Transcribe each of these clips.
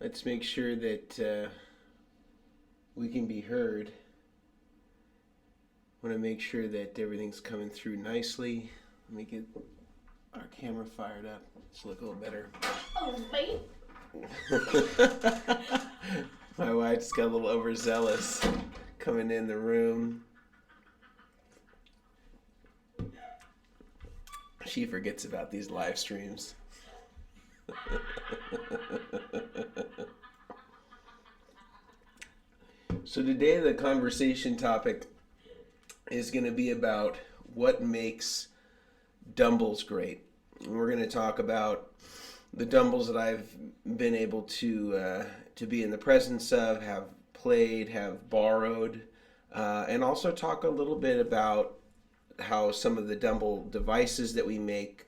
Let's make sure that we can be heard. Want to make sure that everything's coming through nicely. Let me get our camera fired up. Let's look a little better. Oh, wait. My wife's got a little overzealous coming in the room. She forgets about these live streams. So today the conversation topic is going to be about what makes Dumbles great. And we're going to talk about the Dumbles that I've been able to be in the presence of, have played, have borrowed, and also talk a little bit about how some of the Dumble devices that we make,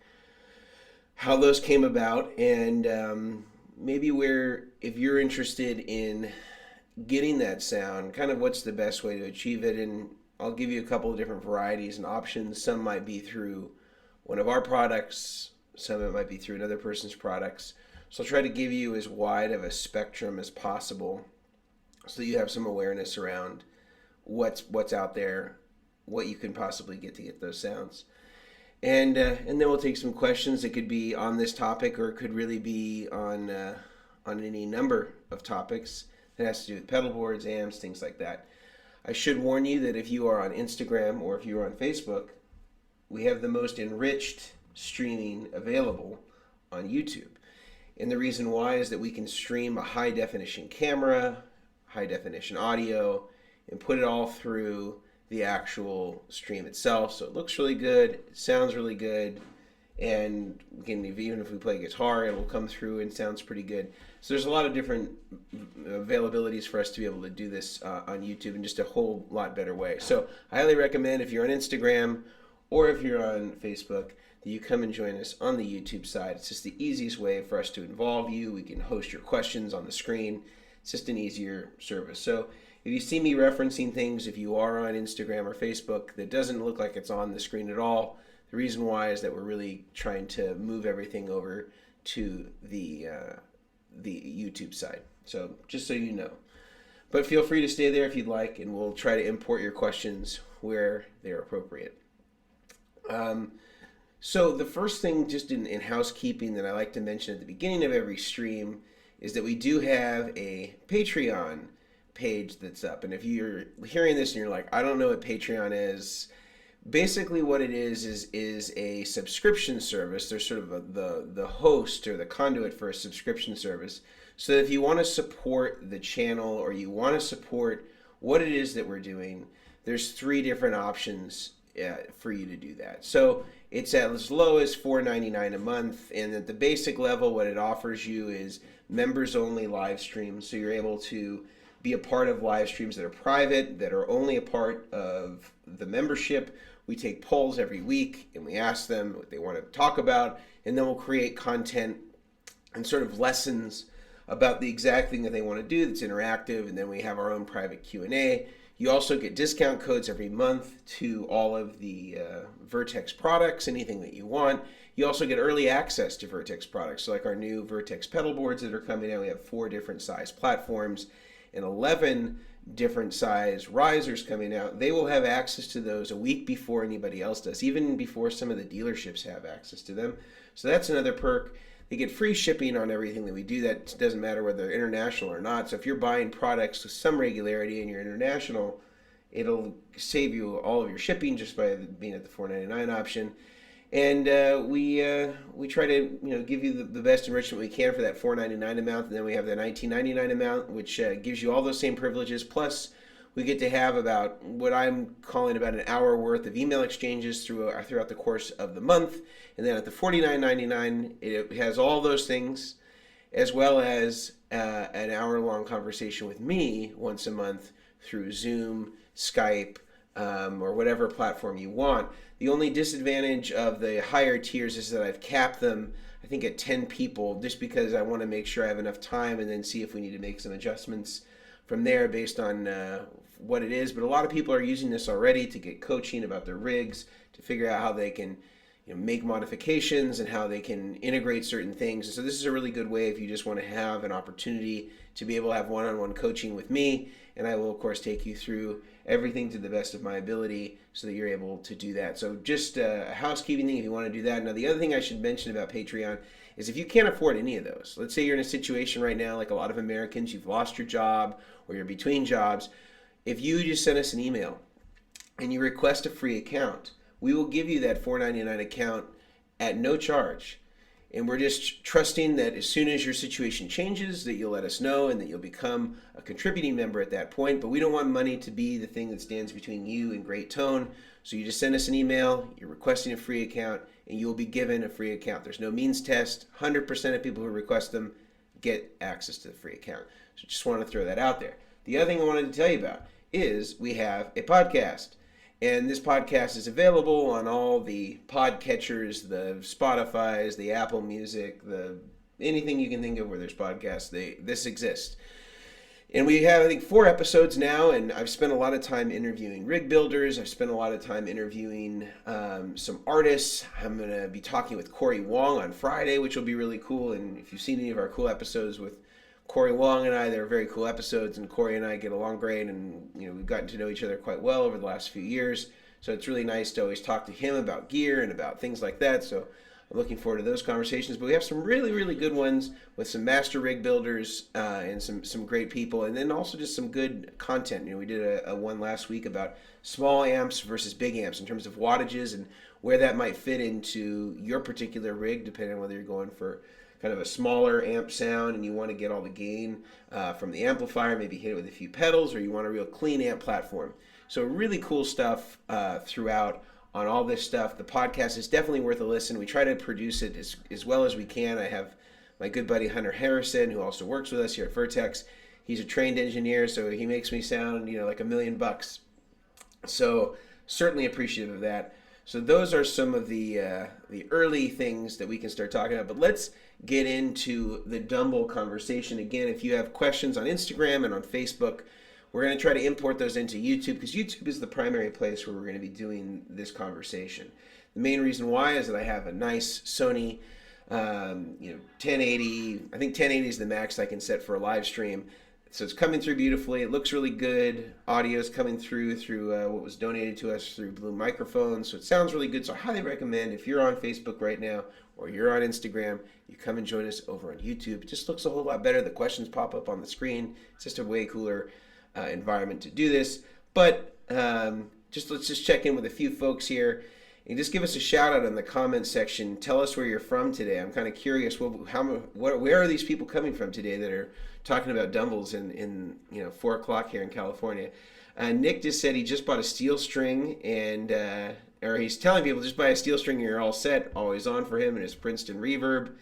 how those came about, and maybe where, if you're interested in getting that sound, kind of what's the best way to achieve it. And I'll give you a couple of different varieties and options. Some might be through one of our products, some it might be through another person's products. So I'll try to give you as wide of a spectrum as possible so that you have some awareness around what's out there, what you can possibly get to get those sounds. And then we'll take some questions that could be on this topic, or it could really be on any number of topics that has to do with pedal boards, amps, things like that. I should warn you that if you are on Instagram or if you are on Facebook, we have the most enriched streaming available on YouTube. And the reason why is that we can stream a high definition camera, high definition audio, and put it all through the actual stream itself. So it looks really good, it sounds really good, and we can, even if we play guitar, it will come through and sounds pretty good. So there's a lot of different availabilities for us to be able to do this on YouTube in just a whole lot better way. So I highly recommend, if you're on Instagram or if you're on Facebook, that you come and join us on the YouTube side. It's just the easiest way for us to involve you. We can host your questions on the screen. It's just an easier service. So if you see me referencing things, if you are on Instagram or Facebook, that doesn't look like it's on the screen at all, the reason why is that we're really trying to move everything over to the YouTube side. So just so you know. But feel free to stay there if you'd like, and we'll try to import your questions where they're appropriate. So the first thing, just in housekeeping, that I like to mention at the beginning of every stream is that we do have a Patreon page that's up. And if you're hearing this and you're like, I don't know what Patreon is, basically what it is a subscription service. They're sort of the host or the conduit for a subscription service. So that if you want to support the channel or you want to support what it is that we're doing, there's 3 different options for you to do that. So it's at as low as $4.99 a month, and at the basic level, what it offers you is members only live streams. So you're able to be a part of live streams that are private, that are only a part of the membership. We take polls every week and we ask them what they want to talk about, and then we'll create content and sort of lessons about the exact thing that they want to do that's interactive, and then we have our own private Q&A. You also get discount codes every month to all of the Vertex products, anything that you want. You also get early access to Vertex products, so like our new Vertex pedal boards that are coming out. We have 4 different size platforms and 11 different size risers coming out. They will have access to those a week before anybody else does, even before some of the dealerships have access to them. So that's another perk. They get free shipping on everything that we do. That doesn't matter whether they're international or not. So if you're buying products with some regularity and you're international, it'll save you all of your shipping just by being at the $4.99 option. And we try to give you the best enrichment we can for that $4.99 amount, and then we have the $19.99 amount, which gives you all those same privileges. Plus, we get to have about what I'm calling about an hour worth of email exchanges throughout the course of the month. And then at the $49.99, it has all those things, as well as an hour-long conversation with me once a month through Zoom, Skype, or whatever platform you want. The only disadvantage of the higher tiers is that I've capped them, I think, at 10 people, just because I want to make sure I have enough time and then see if we need to make some adjustments from there based on what it is. But a lot of people are using this already to get coaching about their rigs, to figure out how they can make modifications and how they can integrate certain things. And so this is a really good way if you just want to have an opportunity to be able to have one-on-one coaching with me, and I will of course take you through everything to the best of my ability so that you're able to do that. So just a housekeeping thing if you want to do that. Now the other thing I should mention about Patreon is if you can't afford any of those, let's say you're in a situation right now like a lot of Americans, you've lost your job or you're between jobs, if you just send us an email and you request a free account, we will give you that $4.99 account at no charge. And we're just trusting that as soon as your situation changes, that you'll let us know and that you'll become a contributing member at that point. But we don't want money to be the thing that stands between you and Great Tone. So you just send us an email, you're requesting a free account, and you'll be given a free account. There's no means test. 100% of people who request them get access to the free account. So just want to throw that out there. The other thing I wanted to tell you about is we have a podcast. And this podcast is available on all the podcatchers, the Spotifys, the Apple Music, anything you can think of where there's podcasts, this exists. And we have, I think, 4 episodes now, and I've spent a lot of time interviewing rig builders. I've spent a lot of time interviewing some artists. I'm going to be talking with Corey Wong on Friday, which will be really cool. And if you've seen any of our cool episodes with Corey Wong and I, they're very cool episodes, and Corey and I get along great, and we've gotten to know each other quite well over the last few years. So it's really nice to always talk to him about gear and about things like that. So I'm looking forward to those conversations. But we have some really, really good ones with some master rig builders and some great people, and then also just some good content. We did a one last week about small amps versus big amps in terms of wattages and where that might fit into your particular rig, depending on whether you're going for kind of a smaller amp sound and you want to get all the gain from the amplifier, maybe hit it with a few pedals, or you want a real clean amp platform. So really cool stuff throughout on all this stuff. The podcast is definitely worth a listen. We try to produce it as well as we can. I have my good buddy Hunter Harrison, who also works with us here at Vertex. He's a trained engineer, so he makes me sound like $1 million. So certainly appreciative of that. So those are some of the early things that we can start talking about. But let's get into the Dumble conversation. Again, if you have questions on Instagram and on Facebook, we're going to try to import those into YouTube, because YouTube is the primary place where we're going to be doing this conversation. The main reason why is that I have a nice Sony 1080. I think 1080 is the max I can set for a live stream. So it's coming through beautifully. It looks really good. Audio is coming through what was donated to us through Blue Microphones. So it sounds really good. So I highly recommend, if you're on Facebook right now or you're on Instagram, you come and join us over on YouTube. It just looks a whole lot better. The questions pop up on the screen. It's just a way cooler environment to do this. But let's just check in with a few folks here. And just give us a shout out in the comments section. Tell us where you're from today. I'm kind of curious. Where are these people coming from today that are talking about Dumbles in 4 o'clock here in California? Nick just said he just bought a steel string, and or he's telling people just buy a steel string and you're all set. Always on for him and his Princeton Reverb,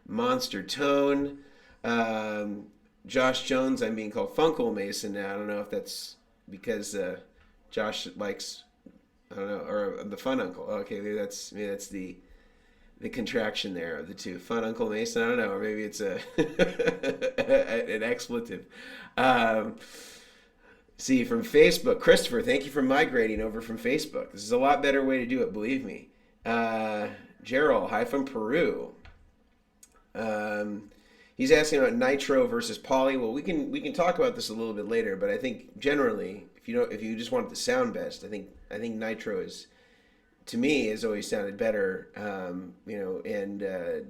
Monster Tone. Josh Jones, I'm being called Funkle Mason now. I don't know if that's because Josh likes, I don't know, or the Fun Uncle. Okay, maybe that's the contraction there of the two. Fun Uncle Mason, I don't know, or maybe it's an expletive. See, from Facebook, Christopher, thank you for migrating over from Facebook. This is a lot better way to do it, believe me. Gerald, hi from Peru. He's asking about nitro versus poly. Well, we can talk about this a little bit later, but I think generally, if you just want it to sound best, I think nitro is, to me, has always sounded better.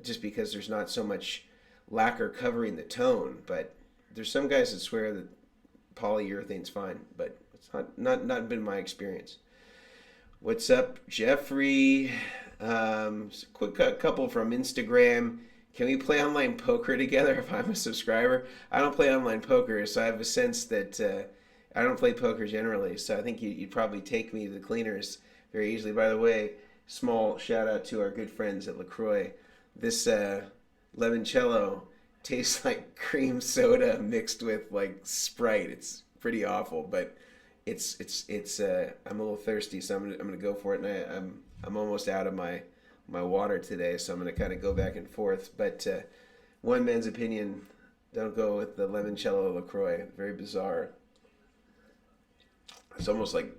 Just because there's not so much lacquer covering the tone, but there's some guys that swear that polyurethane's fine, but it's not been my experience. What's up, Jeffrey? Quick couple from Instagram. Can we play online poker together if I'm a subscriber? I don't play online poker, so I have a sense that I don't play poker generally. So I think you'd probably take me to the cleaners very easily. By the way, small shout out to our good friends at LaCroix. This limoncello tastes like cream soda mixed with like Sprite. It's pretty awful, but it's I'm a little thirsty, so I'm gonna go for it, and I'm almost out of my water today, so I'm going to kind of go back and forth. But one man's opinion, don't go with the limoncello LaCroix. Very bizarre. It's almost like,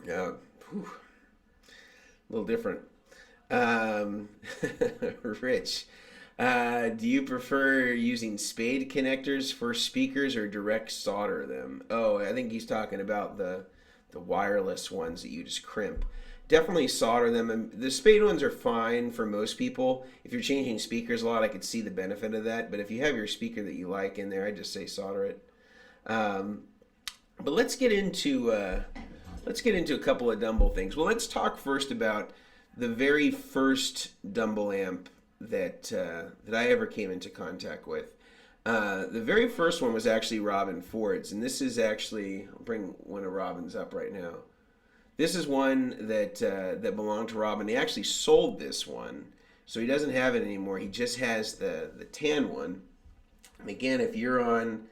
a little different. Um, Rich, do you prefer using spade connectors for speakers or direct solder them? Oh, I think he's talking about the wireless ones that you just crimp. Definitely solder them. And the spade ones are fine for most people. If you're changing speakers a lot, I could see the benefit of that. But if you have your speaker that you like in there, I just say solder it. Um, but let's get into a couple of Dumble things. Well, let's talk first about the very first Dumble amp that I ever came into contact with. The very first one was actually Robin Ford's, and this is actually I'll bring one of Robin's up right now. This is one that belonged to Robin. He actually sold this one, so he doesn't have it anymore. He just has the tan one. And again, if you're on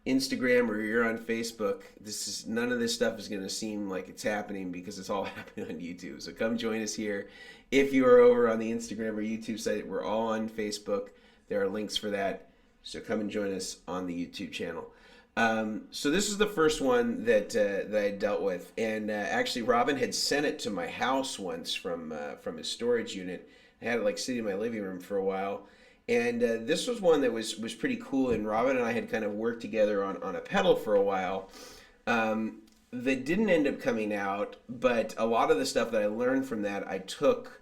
Instagram or you're on Facebook, this is none of this stuff is going to seem like it's happening because it's all happening on YouTube. So come join us here. If you are over on the Instagram or YouTube site, we're all on Facebook. There are links for that. So come and join us on the YouTube channel. So this is the first one that I dealt with, and actually Robin had sent it to my house once from his storage unit. I had it like sitting in my living room for a while. And this was one that was pretty cool, and Robin and I had kind of worked together on a pedal for a while that didn't end up coming out, but a lot of the stuff that I learned from that, I took,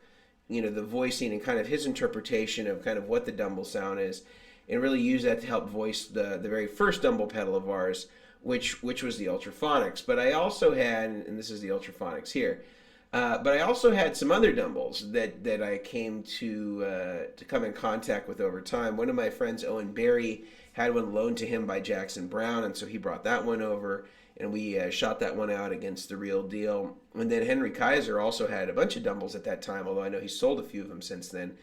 the voicing and kind of his interpretation of kind of what the Dumble sound is, and really used that to help voice the very first Dumble pedal of ours, which was the Ultraphonics. But I also had, and this is the Ultraphonics here, but I also had some other Dumbles that I came to come in contact with over time. One of my friends, Owen Barry, had one loaned to him by Jackson Brown, and so he brought that one over, and we shot that one out against the real deal. And then Henry Kaiser also had a bunch of Dumbles at that time, although I know he sold a few of them since then.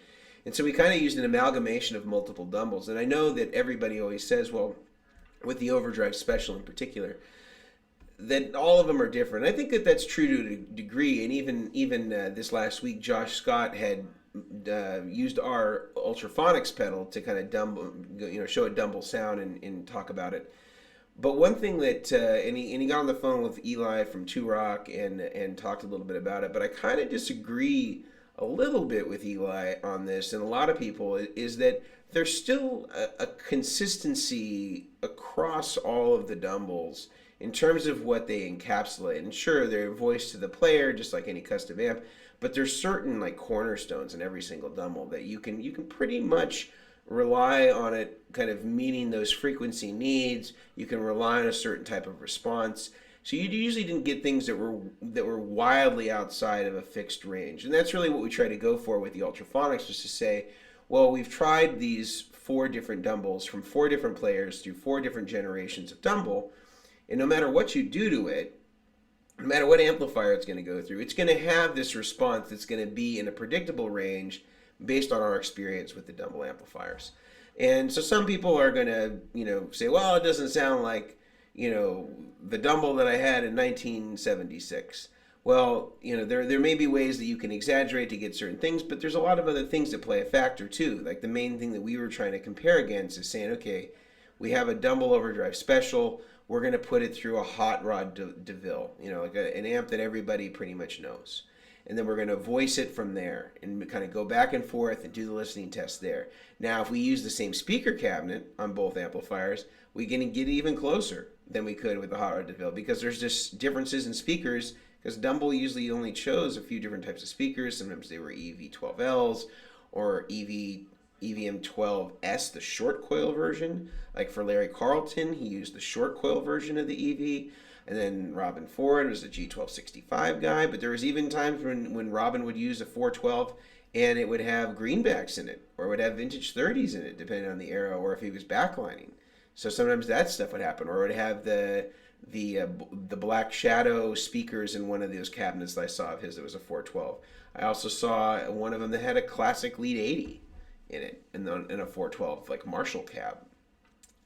And so we kind of used an amalgamation of multiple Dumbles. And I know that everybody always says, well, with the Overdrive Special in particular, that all of them are different. I think that that's true to a degree, and even this last week, Josh Scott had used our Ultraphonics pedal to kind of show a Dumble sound and talk about it. But one thing that and he got on the phone with Eli from Two Rock and talked a little bit about it. But I kind of disagree a little bit with Eli on this, and a lot of people is that there's still a consistency across all of the Dumbles in terms of what they encapsulate. And sure, they're voiced to the player just like any custom amp, but there's certain like cornerstones in every single Dumble that you can pretty much rely on it kind of meeting those frequency needs. You can rely on a certain type of response. So you usually didn't get things that were wildly outside of a fixed range. And that's really what we try to go for with the Ultraphonics, just to say, well, we've tried these 4 different Dumbles from 4 different players through 4 different generations of Dumble. And no matter what you do to it, no matter what amplifier it's going to go through, it's going to have this response that's going to be in a predictable range based on our experience with the Dumble amplifiers. And so some people are going to, say, well, it doesn't sound like, the Dumble that I had in 1976. Well, there may be ways that you can exaggerate to get certain things, but there's a lot of other things that play a factor too. Like the main thing that we were trying to compare against is saying, okay, we have a Dumble Overdrive Special. We're going to put it through a Hot Rod DeVille, like an amp that everybody pretty much knows. And then we're going to voice it from there and kind of go back and forth and do the listening test there. Now, if we use the same speaker cabinet on both amplifiers, we can get even closer than we could with the Hot Rod DeVille, because there's just differences in speakers, because Dumble usually only chose a few different types of speakers. Sometimes they were EV12Ls or EVM12S, the short coil version. Like for Larry Carlton, he used the short coil version of the EV. And then Robin Ford was a G1265 guy. But there was even times when Robin would use a 412 and it would have greenbacks in it, or it would have vintage 30s in it, depending on the era, or if he was backlining. So sometimes that stuff would happen, or it would have the Black Shadow speakers in one of those cabinets that I saw of his that was a 412. I also saw one of them that had a classic Lead 80 in it, in a 412, like Marshall cab.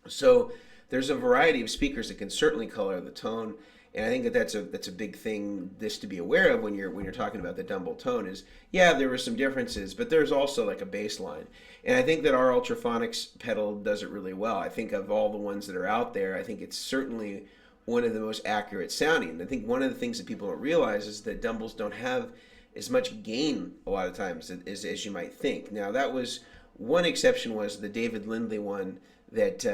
So there's a variety of speakers that can certainly color the tone, and I think that's a big thing to be aware of when you're talking about the Dumble tone. Is there were some differences, but there's also like a baseline, and I think that our Ultraphonics pedal does it really well. I think of all the ones that are out there, I think it's certainly one of the most accurate sounding. I think one of the things that people don't realize is that Dumbles don't have as much gain a lot of times as you might think. Now that was one exception, was the David Lindley one that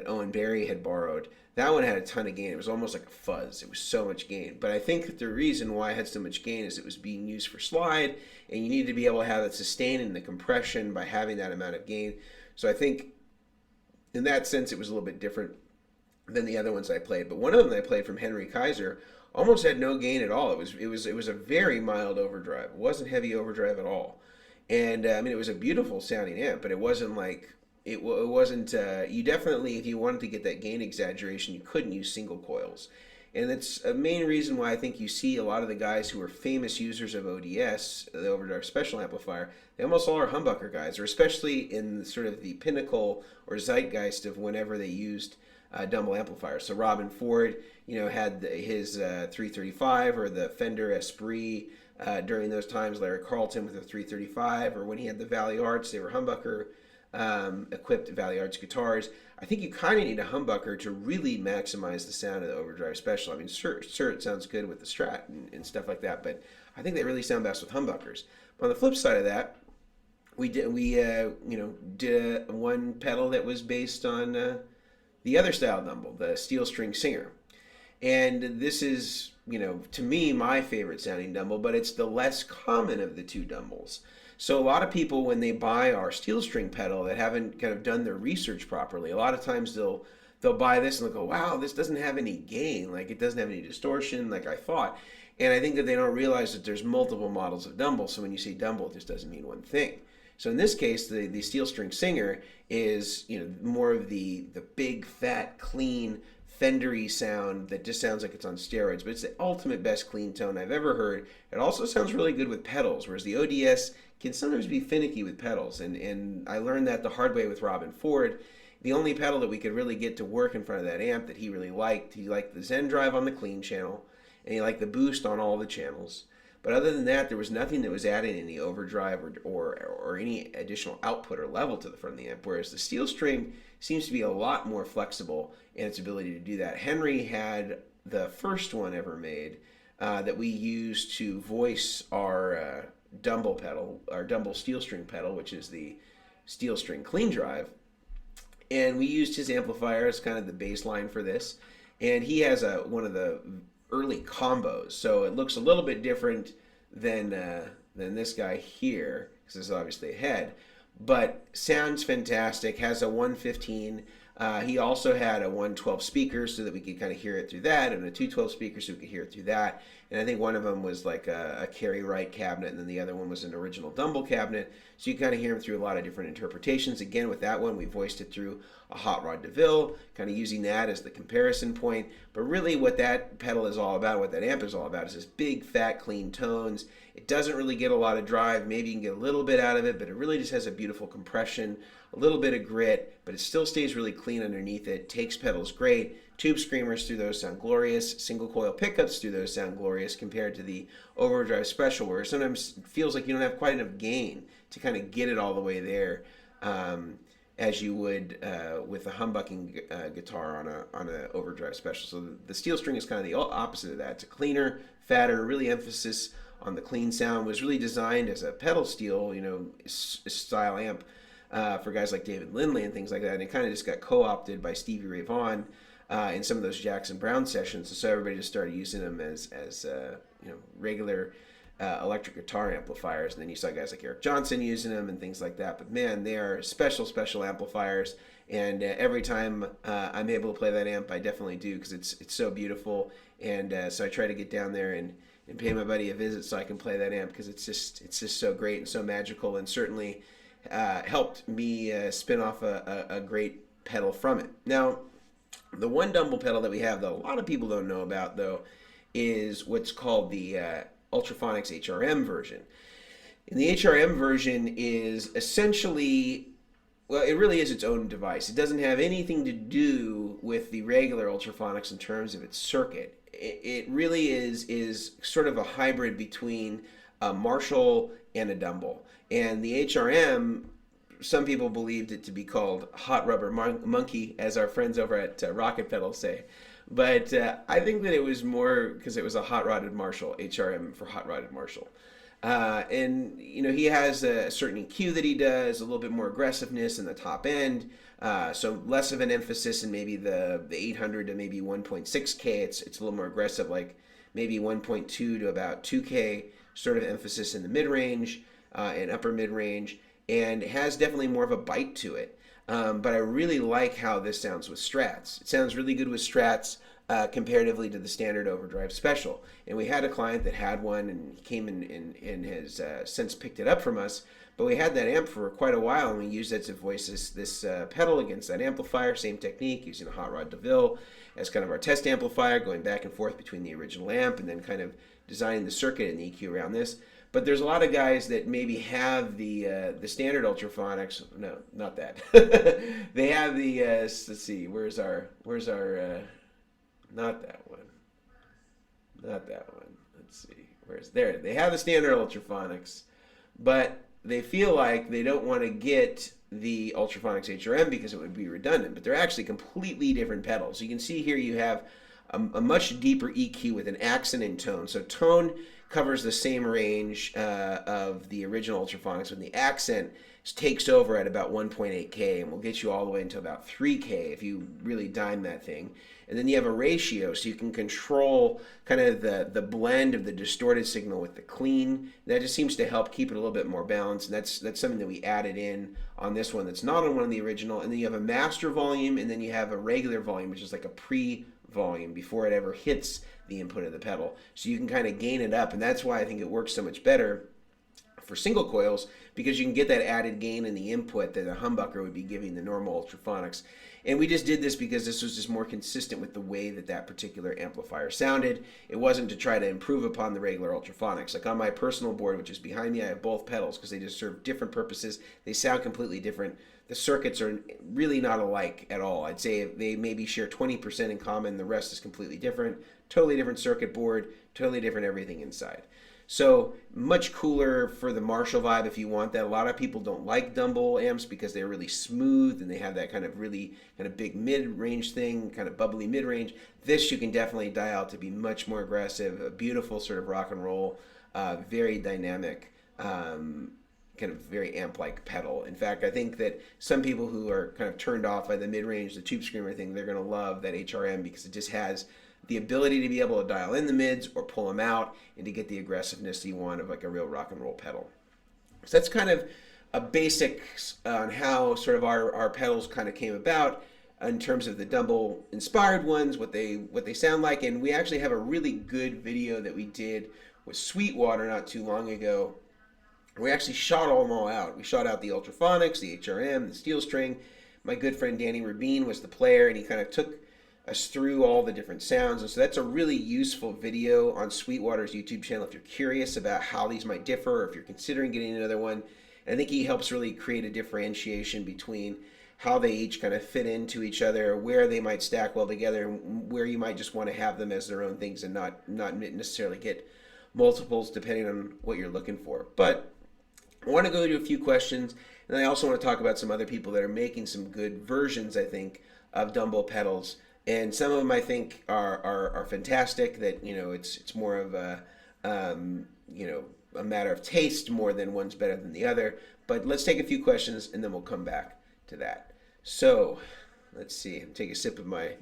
Owen Barry had borrowed. That one had a ton of gain. It was almost like a fuzz. It was so much gain. But I think that the reason why it had so much gain is it was being used for slide, and you need to be able to have that sustain and the compression by having that amount of gain. So I think in that sense it was a little bit different than the other ones I played. But one of them that I played from Henry Kaiser almost had no gain at all. It was a very mild overdrive. It wasn't heavy overdrive at all. And I mean, it was a beautiful sounding amp, but it wasn't like it wasn't. You definitely, if you wanted to get that gain exaggeration, you couldn't use single coils, and that's a main reason why I think you see a lot of the guys who are famous users of ODS, the overdrive special amplifier. They almost all are humbucker guys, or especially in sort of the pinnacle or zeitgeist of whenever they used Dumble amplifiers. So Robin Ford, had his 335 or the Fender Esprit. During those times, Larry Carlton with the 335, or when he had the Valley Arts, they were humbucker equipped Valley Arts guitars. I think you kind of need a humbucker to really maximize the sound of the overdrive special. I mean, sure it sounds good with the Strat and stuff like that, but I think they really sound best with humbuckers. But on the flip side of that, we did one pedal that was based on the other style Dumble, the Steel String Singer. And this is, to me, my favorite sounding Dumble, but it's the less common of the two Dumbles. So a lot of people, when they buy our steel string pedal that haven't kind of done their research properly, a lot of times they'll buy this and they'll go, wow, this doesn't have any gain, like it doesn't have any distortion like I thought. And I think that they don't realize that there's multiple models of Dumble. So when you say Dumble, it just doesn't mean one thing. So in this case, the Steel String Singer is more of the big, fat, clean, Fendery sound that just sounds like it's on steroids, but it's the ultimate best clean tone I've ever heard. It also sounds really good with pedals, whereas the ODS can sometimes be finicky with pedals, and I learned that the hard way with Robin Ford. The only pedal that we could really get to work in front of that amp that he really liked, he liked the Zen Drive on the clean channel, and he liked the boost on all the channels. But other than that, there was nothing that was adding any overdrive or any additional output or level to the front of the amp, whereas the steel string seems to be a lot more flexible in its ability to do that. Henry had the first one ever made that we used to voice our Dumble pedal, our Dumble steel string pedal, which is the steel string clean drive. And we used his amplifier as kind of the baseline for this. And he has one of the early combos, so it looks a little bit different than this guy here, because this is obviously a head, but sounds fantastic. Has a 115. He also had a 112 speaker so that we could kind of hear it through that, and a 212 speaker so we could hear it through that. And I think one of them was like a Carry Wright cabinet, and then the other one was an original Dumble cabinet. So you kind of hear him through a lot of different interpretations. Again, with that one, we voiced it through a Hot Rod DeVille, kind of using that as the comparison point. But really what that pedal is all about, what that amp is all about, is this big, fat, clean tones. It doesn't really get a lot of drive. Maybe you can get a little bit out of it, but it really just has a beautiful compression, a little bit of grit, but it still stays really clean underneath it. Takes pedals great. Tube screamers through those sound glorious. Single coil pickups through those sound glorious compared to the overdrive special, where sometimes it feels like you don't have quite enough gain to kind of get it all the way there, as you would with a humbucking guitar on a overdrive special. So the steel string is kind of the opposite of that. It's a cleaner, fatter, really emphasis on the clean sound. Was really designed as a pedal steel, style amp for guys like David Lindley and things like that. And it kind of just got co-opted by Stevie Ray Vaughan in some of those Jackson Browne sessions. So everybody just started using them as regular electric guitar amplifiers. And then you saw guys like Eric Johnson using them and things like that. But man, they are special amplifiers. And every time I'm able to play that amp, I definitely do, because it's so beautiful. And so I try to get down there and pay my buddy a visit so I can play that amp, because it's just so great and so magical, and certainly helped me spin off a great pedal from it. Now, the one Dumble pedal that we have that a lot of people don't know about, though, is what's called the Ultraphonics HRM version. And the HRM version is essentially, well, it really is its own device. It doesn't have anything to do with the regular Ultraphonics in terms of its circuit. It really is sort of a hybrid between a Marshall and a Dumble. And the HRM, some people believed it to be called Hot Rubber Monkey, as our friends over at Rocket Pedal say. But I think that it was more because it was a hot rodded Marshall, HRM for hot rodded Marshall. And you know, he has a certain EQ that he does, a little bit more aggressiveness in the top end, so less of an emphasis in maybe the 800 to maybe 1.6K. It's a little more aggressive, like maybe 1.2 to about 2K sort of emphasis in the mid range and upper mid range, and it has definitely more of a bite to it. But I really like how this sounds with strats. It sounds really good with strats comparatively to the standard overdrive special. And we had a client that had one, and he came in and has since picked it up from us. But we had that amp for quite a while, and we used it to voice this pedal against that amplifier. Same technique, using a Hot Rod DeVille as kind of our test amplifier, going back and forth between the original amp and then kind of designing the circuit and the EQ around this. But there's a lot of guys that maybe have the standard ultraphonics. No, not that. They have the let's see. Where's our not that one. Not that one. Let's see. Where's there? They have the standard ultraphonics, but they feel like they don't want to get the ultraphonics HRM because it would be redundant. But they're actually completely different pedals. You can see here you have a much deeper EQ with an accent in tone. So tone covers the same range of the original ultraphonics, when the accent takes over at about 1.8K and will get you all the way into about 3K if you really dime that thing. And then you have a ratio, so you can control kind of the blend of the distorted signal with the clean. That just seems to help keep it a little bit more balanced. And that's something that we added in on this one that's not on one of the original. And then you have a master volume, and then you have a regular volume, which is like a pre-volume before it ever hits the input of the pedal. So you can kind of gain it up, and that's why I think it works so much better for single coils, because you can get that added gain in the input that a humbucker would be giving the normal ultraphonics. And we just did this because this was just more consistent with the way that particular amplifier sounded. It wasn't to try to improve upon the regular ultraphonics. Like on my personal board, which is behind me, I have both pedals because they just serve different purposes. They sound completely different. The circuits are really not alike at all. I'd say they maybe share 20% in common. The rest is completely different. Totally different circuit board, totally different everything inside. So much cooler for the Marshall vibe if you want that. A lot of people don't like Dumble amps because they're really smooth and they have that kind of really kind of big mid-range thing, kind of bubbly mid-range. This you can definitely dial to be much more aggressive, a beautiful sort of rock and roll, very dynamic, kind of very amp-like pedal. In fact, I think that some people who are kind of turned off by the mid-range, the tube screamer thing, they're going to love that HRM because it just has the ability to be able to dial in the mids or pull them out and to get the aggressiveness you want of like a real rock and roll pedal. So that's kind of a basics on how sort of our pedals kind of came about in terms of the Dumble-inspired ones, what they sound like. And we actually have a really good video that we did with Sweetwater not too long ago. We actually shot them all out. We shot out the ultraphonics, the HRM, the steel string. My good friend Danny Rubin was the player, and he kind of took us through all the different sounds. And so that's a really useful video on Sweetwater's YouTube channel if you're curious about how these might differ or if you're considering getting another one. And I think he helps really create a differentiation between how they each kind of fit into each other, where they might stack well together, and where you might just want to have them as their own things and not necessarily get multiples depending on what you're looking for. But I want to go to a few questions, and I also want to talk about some other people that are making some good versions, I think, of Dumble pedals. And some of them I think are fantastic. That it's more of a a matter of taste more than one's better than the other. But let's take a few questions and then we'll come back to that. So let's see. Take a sip of my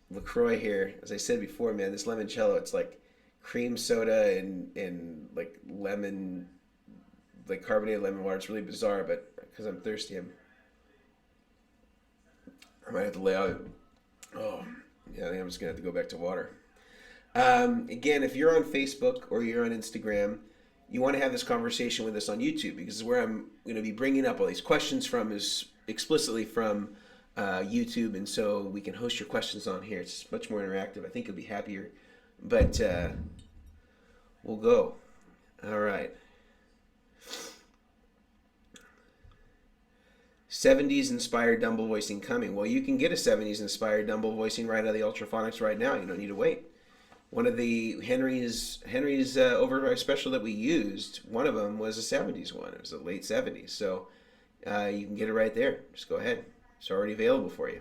LaCroix here. As I said before, man, this limoncello, it's like cream soda and like lemon, like carbonated lemon water. It's really bizarre, but because I'm thirsty, I might have to lay out. Oh, yeah, I think I'm just going to have to go back to water. Again, if you're on Facebook or you're on Instagram, you want to have this conversation with us on YouTube, because this is where I'm going to be bringing up all these questions from, is explicitly from YouTube, and so we can host your questions on here. It's much more interactive. I think you'll be happier, but we'll go. All right. 70s inspired Dumble voicing coming. Well, you can get a 70s inspired Dumble voicing right out of the Ultraphonics right now. You don't need to wait. One of the Henry's overdrive special that we used, one of them was a 70s one. It was a late 70s. So you can get it right there. Just go ahead. It's already available for you.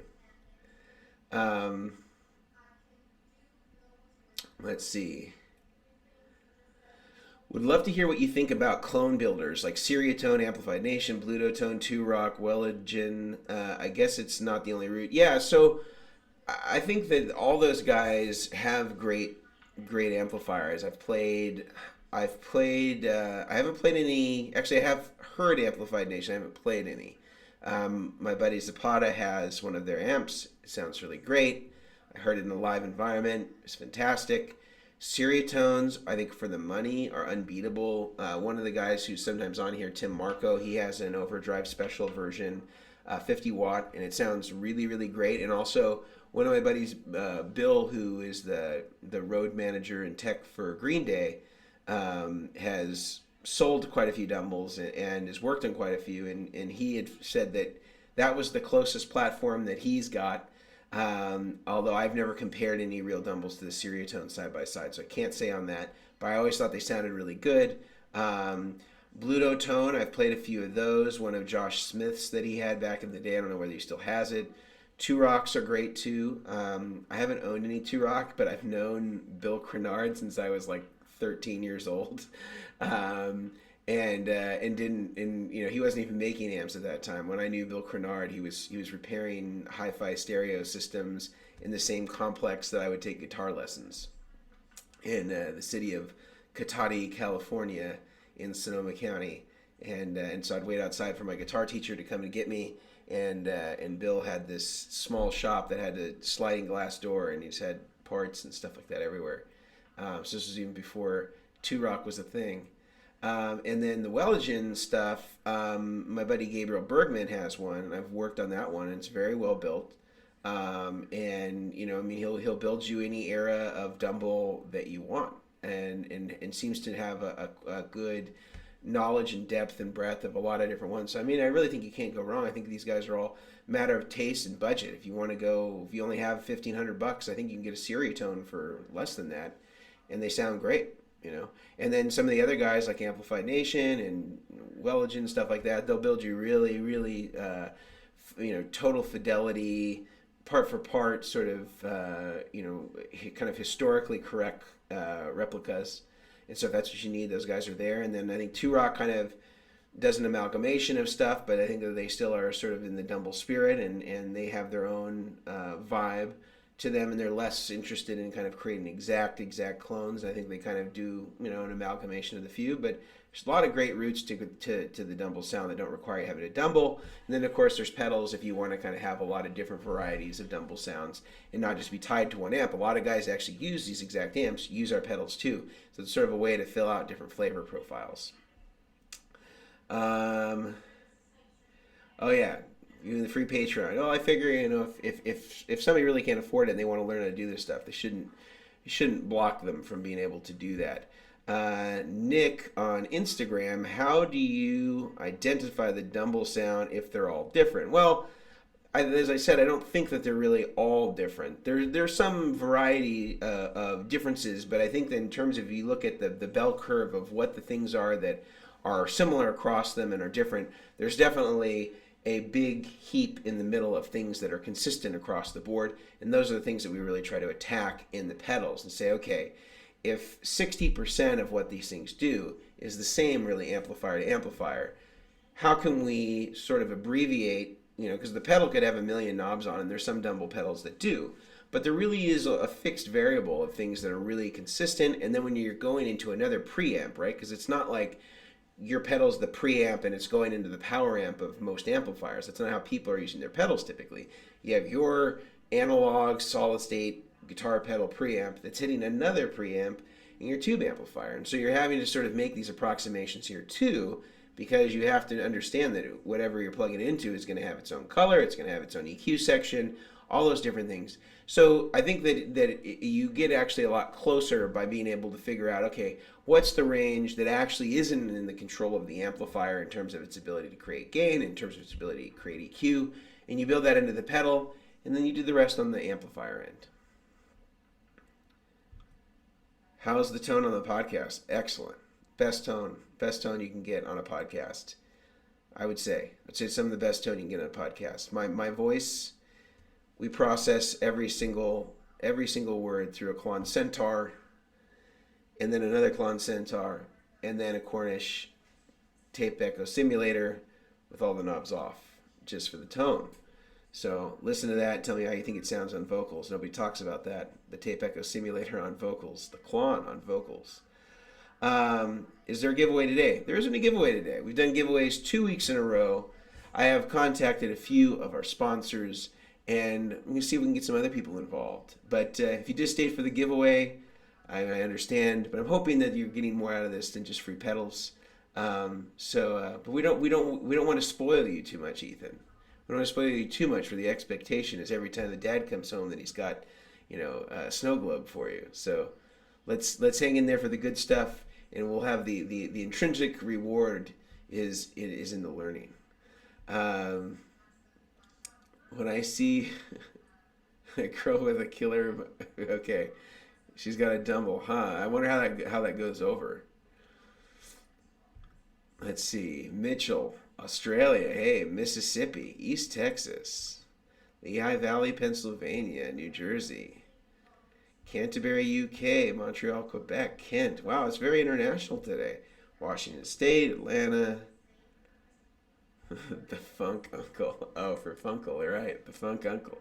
Let's see. Would love to hear what you think about clone builders like Seriatone, Amplified Nation, Bludotone, Two Rock, Welligen. I guess it's not the only route. Yeah, so I think that all those guys have great amplifiers. I haven't played any. Actually, I have heard Amplified Nation. I haven't played any. My buddy Zapata has one of their amps. It sounds really great. I heard it in a live environment. It's fantastic. Seriatones, I think for the money, are unbeatable. One of the guys who's sometimes on here, Tim Marco, he has an overdrive special version, 50 watt, and it sounds really, really great. And also, one of my buddies, Bill, who is the road manager and tech for Green Day, has sold quite a few Dumbles and has worked on quite a few. And he had said that that was the closest platform that he's got. Although I've never compared any real Dumbles to the Seriatone side by side, so I can't say on that. But I always thought they sounded really good. Bludotone, I've played a few of those. One of Josh Smith's that he had back in the day. I don't know whether he still has it. Two Rocks are great too. I haven't owned any Two Rock, but I've known Bill Crenard since I was like 13 years old. And didn't, and you know, he wasn't even making amps at that time. When I knew Bill Crenard, he was repairing hi-fi stereo systems in the same complex that I would take guitar lessons in the city of Cotati, California, in Sonoma County. And so I'd wait outside for my guitar teacher to come and get me. And Bill had this small shop that had a sliding glass door, and he just had parts and stuff like that everywhere. So this was even before Two Rock was a thing. And then the Welligen stuff, my buddy Gabriel Bergman has one, and I've worked on that one, and it's very well built. And you know, I mean, he'll build you any era of Dumble that you want, and seems to have a good knowledge and depth and breadth of a lot of different ones. So I mean, I really think you can't go wrong. I think these guys are all matter of taste and budget. If you want to go, if you only have $1,500, I think you can get a Seriatone for less than that, and they sound great. You know, and then some of the other guys like Amplified Nation and Welligen, stuff like that, they'll build you really, really, you know, total fidelity, part for part, sort of, you know, kind of historically correct replicas. And so if that's what you need, those guys are there. And then I think Two Rock kind of does an amalgamation of stuff, but I think that they still are sort of in the Dumble spirit, and they have their own vibe to them, and they're less interested in kind of creating exact clones. I think they kind of do, you know, an amalgamation of the few, but there's a lot of great roots to the Dumble sound that don't require having a Dumble. And then of course there's pedals if you want to kind of have a lot of different varieties of Dumble sounds and not just be tied to one amp. A lot of guys actually use these exact amps, use our pedals too. So it's sort of a way to fill out different flavor profiles. Oh yeah, even the free Patreon. Oh, I figure, you know, if somebody really can't afford it and they want to learn how to do this stuff, you shouldn't block them from being able to do that. Nick on Instagram, how do you identify the Dumble sound if they're all different? Well, as I said, I don't think that they're really all different. There's some variety of differences, but I think that in terms of, if you look at the bell curve of what the things are that are similar across them and are different, there's definitely a big heap in the middle of things that are consistent across the board, and those are the things that we really try to attack in the pedals and say, okay, if 60% of what these things do is the same really amplifier to amplifier, how can we sort of abbreviate, you know, because the pedal could have a million knobs on, and there's some Dumble pedals that do, but there really is a fixed variable of things that are really consistent. And then when you're going into another preamp, right, because it's not like your pedal's the preamp and it's going into the power amp of most amplifiers. That's not how people are using their pedals typically. You have your analog solid state guitar pedal preamp that's hitting another preamp in your tube amplifier. And so you're having to sort of make these approximations here too, because you have to understand that whatever you're plugging into is going to have its own color, it's going to have its own EQ section, all those different things. So I think that you get actually a lot closer by being able to figure out, okay, what's the range that actually isn't in the control of the amplifier in terms of its ability to create gain, in terms of its ability to create EQ, and you build that into the pedal, and then you do the rest on the amplifier end. How's the tone on the podcast? Excellent. Best tone you can get on a podcast, I would say. I'd say some of the best tone you can get on a podcast. My voice, we process every single word through a Klon Centaur, and then another Klon Centaur, and then a Cornish tape echo simulator with all the knobs off, just for the tone. So listen to that and tell me how you think it sounds on vocals. Nobody talks about that. The tape echo simulator on vocals, the Quan on vocals. Is there a giveaway today? There isn't a giveaway today. We've done giveaways 2 weeks in a row. I have contacted a few of our sponsors, and we're going to see if we can get some other people involved. But if you just stayed for the giveaway, I understand. But I'm hoping that you're getting more out of this than just free pedals. But we don't want to spoil you too much, Ethan. We don't want to spoil you too much, for the expectation is every time the dad comes home that he's got, a snow globe for you. So let's hang in there for the good stuff, and we'll have the intrinsic reward is in the learning. When I see a girl with a killer, okay, she's got a Dumble, huh? I wonder how that goes over. Let's see, Mitchell, Australia, hey, Mississippi, East Texas, Lehigh Valley, Pennsylvania, New Jersey, Canterbury, UK, Montreal, Quebec, Kent. Wow, it's very international today. Washington State, Atlanta. The Funk Uncle. Oh, for Funkle, right. The Funk Uncle.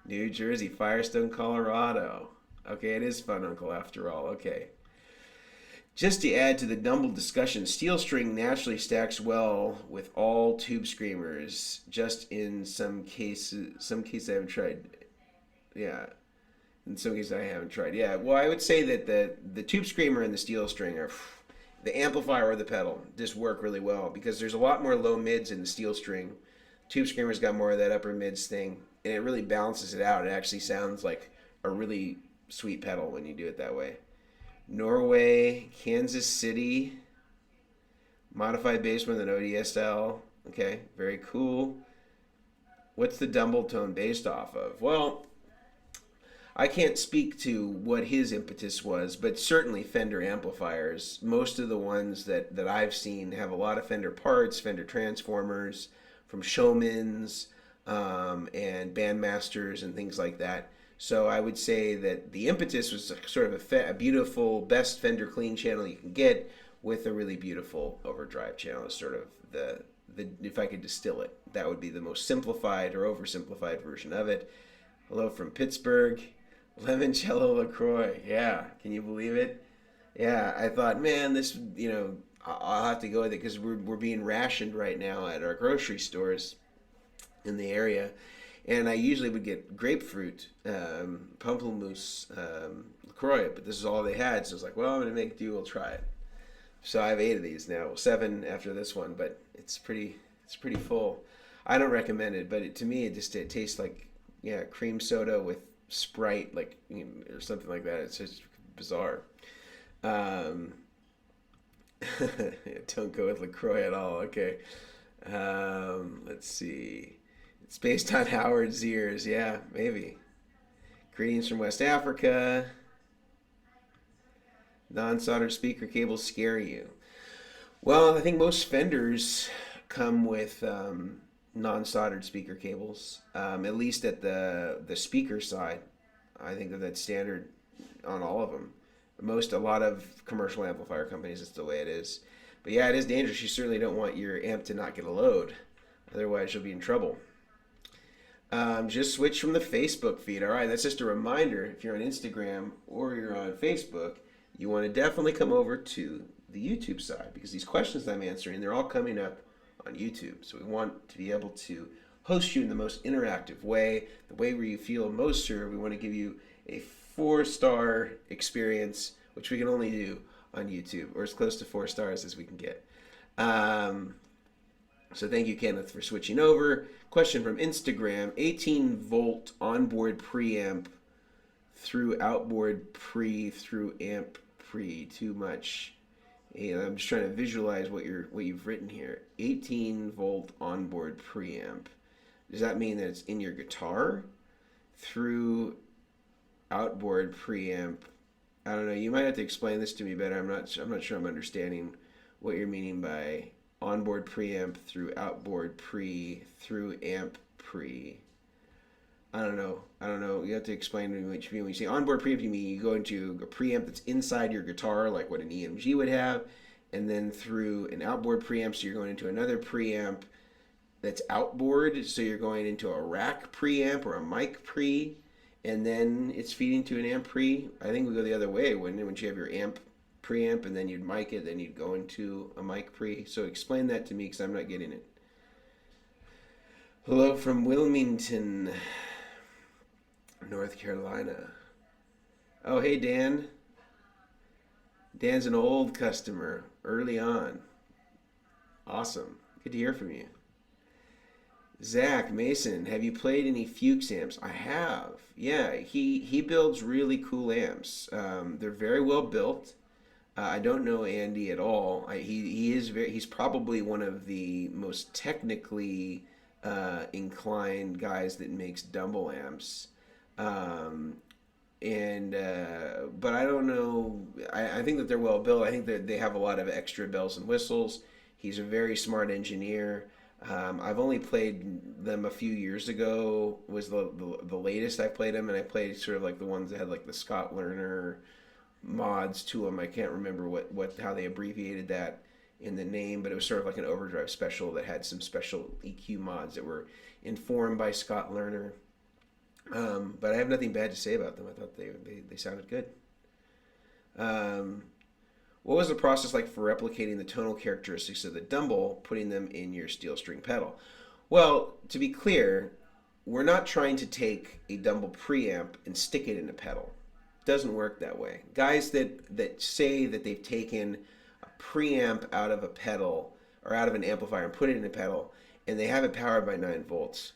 New Jersey, Firestone, Colorado. Okay, it is Fun Uncle after all. Okay. Just to add to the Dumble discussion, steel string naturally stacks well with all tube screamers. Just in some cases I haven't tried. Yeah. In some cases I haven't tried. Yeah. Well, I would say that the tube screamer and the steel string are, the amplifier or the pedal, just work really well, because there's a lot more low mids in the steel string. Tube screamer's got more of that upper mids thing, and it really balances it out. It actually sounds like a really sweet pedal when you do it that way. Norway, Kansas City, modified bass with an ODSL. Okay, very cool. What's the Dumble tone based off of? Well, I can't speak to what his impetus was, but certainly Fender amplifiers. Most of the ones that I've seen have a lot of Fender parts, Fender transformers, from Showmans and Bandmasters and things like that. So I would say that the impetus was sort of a beautiful, best Fender clean channel you can get with a really beautiful overdrive channel. It's sort of the if I could distill it, that would be the most simplified or oversimplified version of it. Hello from Pittsburgh. Limoncello LaCroix. Yeah, can you believe it? Yeah, I thought, man, this, I'll have to go with it, because we're being rationed right now at our grocery stores in the area. And I usually would get grapefruit, pamplemousse, LaCroix, but this is all they had. So I was like, well, I'm going to make do. We'll try it. So I have 8 of these now, 7 after this one, but it's pretty full. I don't recommend it, but to me, it tastes like, cream soda with Sprite, or something like that. It's just bizarre. Don't go with LaCroix at all. Okay. Let's see. It's based on Howard's ears. Yeah, maybe. Greetings from West Africa. Non-soldered speaker cables scare you. Well, I think most Fenders come with non-soldered speaker cables, at least at the speaker side. I think that's standard on all of them. A lot of commercial amplifier companies, it's the way it is. But yeah, it is dangerous. You certainly don't want your amp to not get a load. Otherwise, you'll be in trouble. Just switch from the Facebook feed. All right, that's just a reminder. If you're on Instagram or you're on Facebook, you want to definitely come over to the YouTube side, because these questions I'm answering, they're all coming up on YouTube. So we want to be able to host you in the most interactive way, the way where you feel most served. We want to give you a 4-star experience, which we can only do on YouTube, or as close to 4 stars as we can get. So thank you, Kenneth, for switching over. Question from Instagram: 18-volt onboard preamp through outboard pre through amp pre. Too much. And I'm just trying to visualize what you've written here. 18-volt onboard preamp. Does that mean that it's in your guitar through outboard preamp? I don't know. You might have to explain this to me better. I'm not sure I'm understanding what you're meaning by onboard preamp through outboard pre through amp pre. I don't know. You have to explain to me what you mean. When you say onboard preamp, you mean you go into a preamp that's inside your guitar, like what an EMG would have, and then through an outboard preamp, so you're going into another preamp that's outboard, so you're going into a rack preamp or a mic pre, and then it's feeding to an amp pre. I think we go the other way when you have your amp preamp and then you'd mic it, then you'd go into a mic pre. So explain that to me because I'm not getting it. Hello from Wilmington, North Carolina. Oh, hey, Dan. Dan's an old customer, early on. Awesome. Good to hear from you. Zach Mason, have you played any Fuchs amps? I have. Yeah, he builds really cool amps. They're very well built. I don't know Andy at all. He's probably one of the most technically inclined guys that makes Dumble amps. But I don't know. I think that they're well built. I think that they have a lot of extra bells and whistles. He's a very smart engineer. I've only played them a few years ago. Was the latest I played them, and I played sort of like the ones that had like the Scott Lerner mods to them. I can't remember how they abbreviated that in the name, but it was sort of like an overdrive special that had some special EQ mods that were informed by Scott Lerner. But I have nothing bad to say about them. I thought they sounded good. What was the process like for replicating the tonal characteristics of the Dumble, putting them in your steel string pedal? Well, to be clear, we're not trying to take a Dumble preamp and stick it in a pedal. It doesn't work that way. Guys that say that they've taken a preamp out of a pedal or out of an amplifier and put it in a pedal, and they have it powered by 9 volts,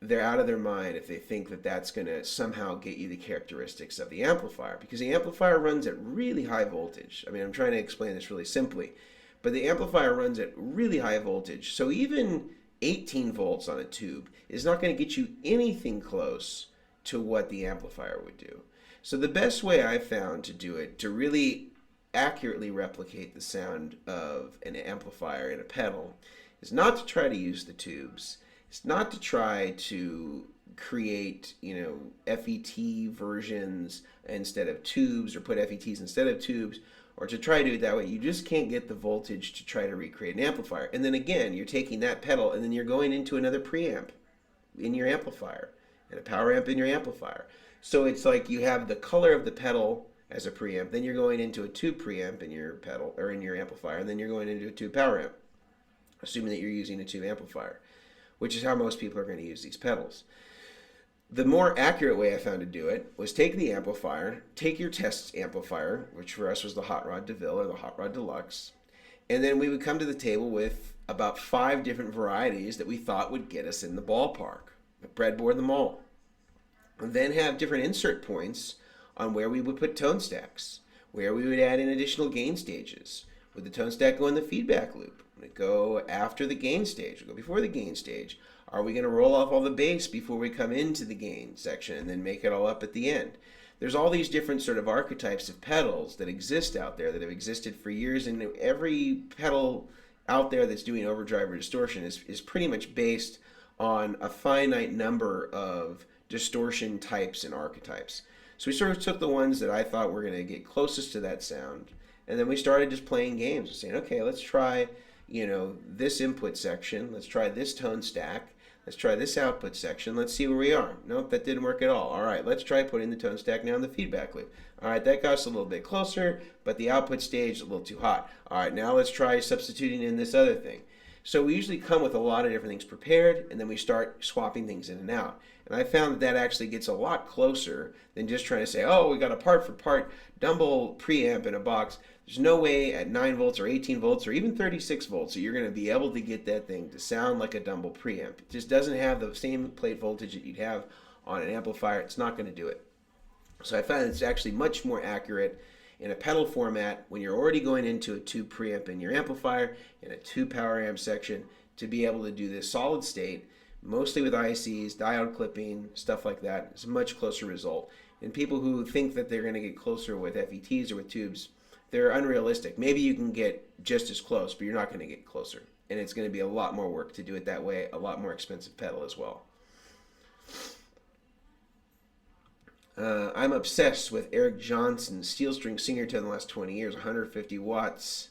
they're out of their mind if they think that that's going to somehow get you the characteristics of the amplifier, because the amplifier runs at really high voltage. I mean, I'm trying to explain this really simply, but the amplifier runs at really high voltage, so even 18 volts on a tube is not going to get you anything close to what the amplifier would do. So the best way I've found to do it, to really accurately replicate the sound of an amplifier in a pedal, is not to try to use the tubes. It's not to try to create, FET versions instead of tubes, or put FETs instead of tubes, or to try to do it that way. You just can't get the voltage to try to recreate an amplifier. And then again, you're taking that pedal and then you're going into another preamp in your amplifier and a power amp in your amplifier. So it's like you have the color of the pedal as a preamp, then you're going into a tube preamp in your pedal or in your amplifier, and then you're going into a tube power amp, assuming that you're using a tube amplifier, which is how most people are going to use these pedals. The more accurate way I found to do it was take the amplifier, take your test amplifier, which for us was the Hot Rod DeVille or the Hot Rod Deluxe, and then we would come to the table with about 5 different varieties that we thought would get us in the ballpark, breadboard them all, and then have different insert points on where we would put tone stacks, where we would add in additional gain stages. Would the tone stack go in the feedback loop? Would it go after the gain stage? Would it go before the gain stage? Are we going to roll off all the bass before we come into the gain section and then make it all up at the end? There's all these different sort of archetypes of pedals that exist out there that have existed for years, and every pedal out there that's doing overdrive or distortion is pretty much based on a finite number of distortion types and archetypes. So we sort of took the ones that I thought were going to get closest to that sound, and then we started just playing games and saying, okay, let's try, this input section, let's try this tone stack, let's try this output section, let's see where we are. Nope, that didn't work at all. All right, let's try putting the tone stack now in the feedback loop. All right, that got us a little bit closer, but the output stage is a little too hot. All right, now let's try substituting in this other thing. So we usually come with a lot of different things prepared, and then we start swapping things in and out. And I found that actually gets a lot closer than just trying to say, oh, we got a part for part Dumble preamp in a box. There's no way at 9 volts or 18 volts or even 36 volts that you're going to be able to get that thing to sound like a Dumble preamp. It just doesn't have the same plate voltage that you'd have on an amplifier. It's not going to do it. So I found it's actually much more accurate in a pedal format when you're already going into a tube preamp in your amplifier and a tube power amp section to be able to do this solid state, mostly with ICs, diode clipping, stuff like that. It's a much closer result. And people who think that they're going to get closer with FETs or with tubes, they're unrealistic. Maybe you can get just as close, but you're not going to get closer. And it's going to be a lot more work to do it that way, a lot more expensive pedal as well. I'm obsessed with Eric Johnson's steel string singer tone the last 20 years, 150 watts.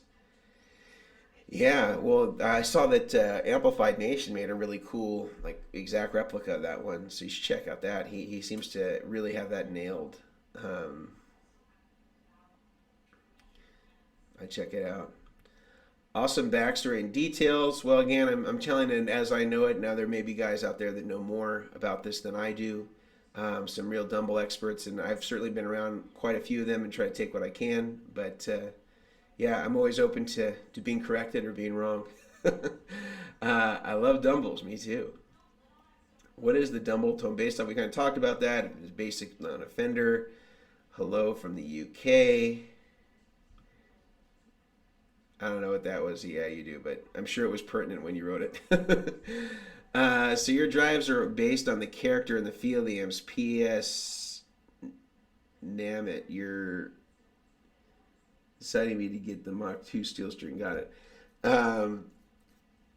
Yeah, well, I saw that Amplified Nation made a really cool, like, exact replica of that one, so you should check out that. He seems to really have that nailed. Um, I check it out. Awesome backstory and details. Well, again, I'm telling it as I know it. Now, there may be guys out there that know more about this than I do. Some real Dumble experts, and I've certainly been around quite a few of them and try to take what I can. But yeah, I'm always open to being corrected or being wrong. I love Dumbles, me too. What is the Dumble tone based on? We kind of talked about that. It's basic non-offender. Hello from the UK. I don't know what that was. Yeah, you do, but I'm sure it was pertinent when you wrote it. So your drives are based on the character and the feel of the amps. P.S. Damn it, you're deciding me to get the Mach 2 steel string. Got it. Um,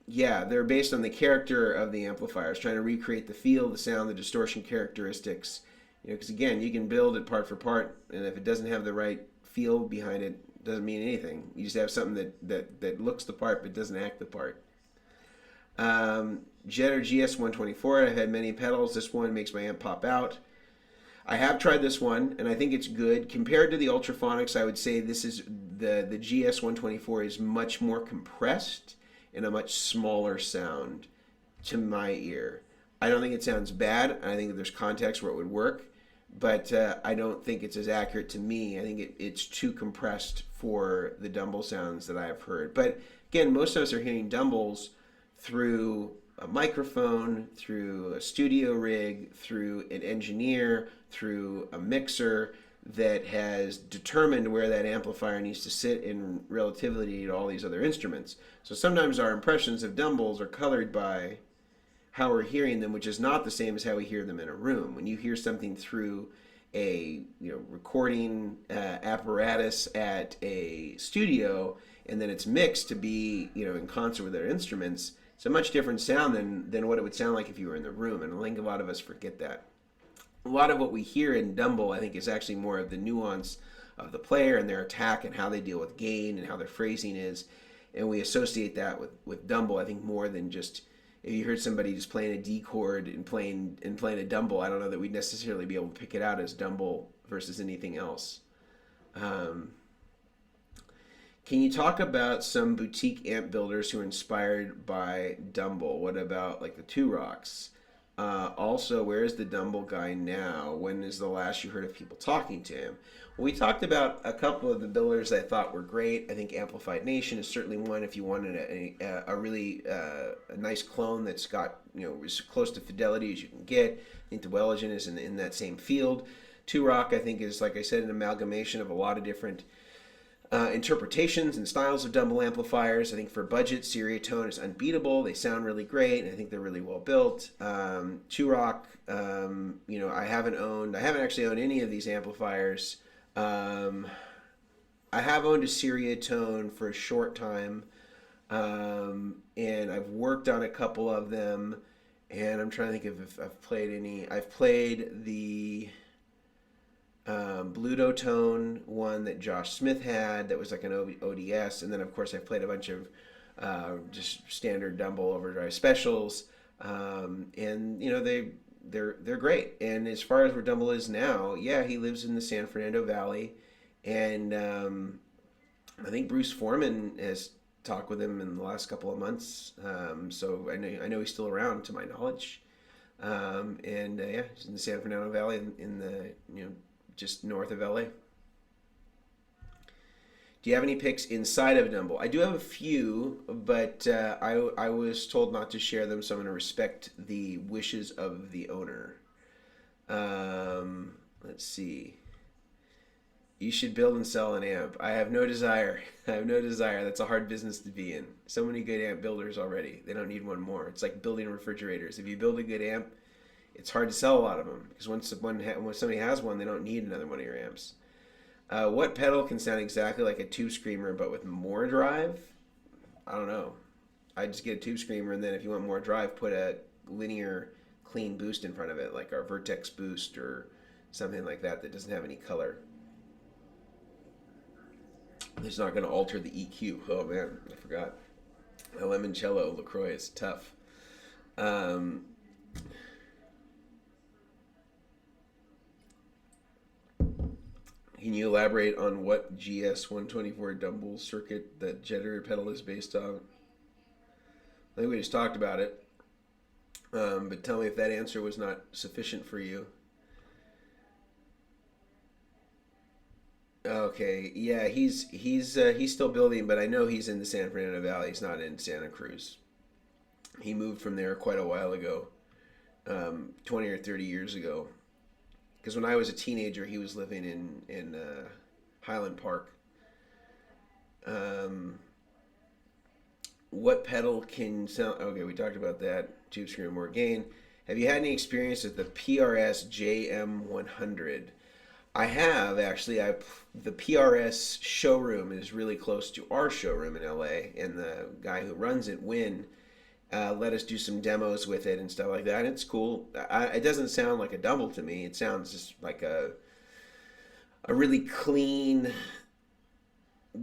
yeah, they're based on the character of the amplifiers, trying to recreate the feel, the sound, the distortion characteristics. You know, because again, you can build it part for part, and if it doesn't have the right feel behind it, doesn't mean anything. You just have something that looks the part but doesn't act the part. Jet or GS124, I've had many pedals. This one makes my amp pop out. I have tried this one, and I think it's good. Compared to the Ultraphonics, I would say this is the GS124 is much more compressed and a much smaller sound to my ear. I don't think it sounds bad. I think there's context where it would work, but I don't think it's as accurate to me. I think it's too compressed for the Dumble sounds that I have heard. But again, most of us are hearing Dumbles through a microphone, through a studio rig, through an engineer, through a mixer that has determined where that amplifier needs to sit in relativity to all these other instruments. So sometimes our impressions of Dumbles are colored by how we're hearing them, which is not the same as how we hear them in a room. When you hear something through a recording apparatus at a studio, and then it's mixed to be in concert with their instruments, it's a much different sound than what it would sound like if you were in the room. And I think a lot of us forget that. A lot of what we hear in Dumble, I think, is actually more of the nuance of the player and their attack and how they deal with gain and how their phrasing is. And we associate that with Dumble, I think, more than just if you heard somebody just playing a D chord and playing a Dumble. I don't know that we'd necessarily be able to pick it out as Dumble versus anything else. Can you talk about some boutique amp builders who are inspired by Dumble? What about like the Two Rocks? Also, where is the Dumble guy now? When is the last you heard of people talking to him? Well, we talked about a couple of the builders I thought were great. I think Amplified Nation is certainly one if you wanted a really a nice clone that's got as close to fidelity as you can get. I think the Welligen is in that same field. Two Rock, I think, is, like I said, an amalgamation of a lot of different interpretations and styles of Dumble amplifiers. I think for budget, Seriatone is unbeatable. They sound really great, and I think they're really well built. Two Rock, I haven't actually owned any of these amplifiers. I have owned a Seriatone for a short time, and I've worked on a couple of them, and I'm trying to think if I've played any. I've played the Bluetone one that Josh Smith had that was like an ODS, and then of course I've played a bunch of just standard Dumble overdrive specials, and they're great. And as far as where Dumble is now, yeah, he lives in the San Fernando Valley, and I think Bruce Foreman has talked with him in the last couple of months, so I know he's still around to my knowledge, and yeah, he's in the San Fernando Valley in the just north of LA. Do you have any picks inside of Dumble? I do have a few, but I was told not to share them, so I'm going to respect the wishes of the owner. Let's see. You should build and sell an amp. I have no desire. I have no desire. That's a hard business to be in. So many good amp builders already. They don't need one more. It's like building refrigerators. If you build a good amp, it's hard to sell a lot of them because when somebody has one, they don't need another one of your amps. What pedal can sound exactly like a tube screamer but with more drive? I don't know. I just get a tube screamer, and then if you want more drive, put a linear clean boost in front of it, like our Vertex boost or something like that doesn't have any color. It's not going to alter the EQ. Oh man, I forgot. A limoncello LaCroix is tough. Um, can you elaborate on what GS124 Dumble circuit that jetter pedal is based on? I think we just talked about it, but tell me if that answer was not sufficient for you. Okay, yeah, he's still building, but I know he's in the San Fernando Valley. He's not in Santa Cruz. He moved from there quite a while ago, 20 or 30 years ago. Because when I was a teenager, he was living in Highland Park. Um, what pedal can sound? Okay, we talked about that. Tube screamer, more gain. Have you had any experience with the PRS JM100? I have actually. The PRS showroom is really close to our showroom in LA, and the guy who runs it, Win, let us do some demos with it and stuff like that. And it's cool. It doesn't sound like a Dumble to me. It sounds just like a really clean,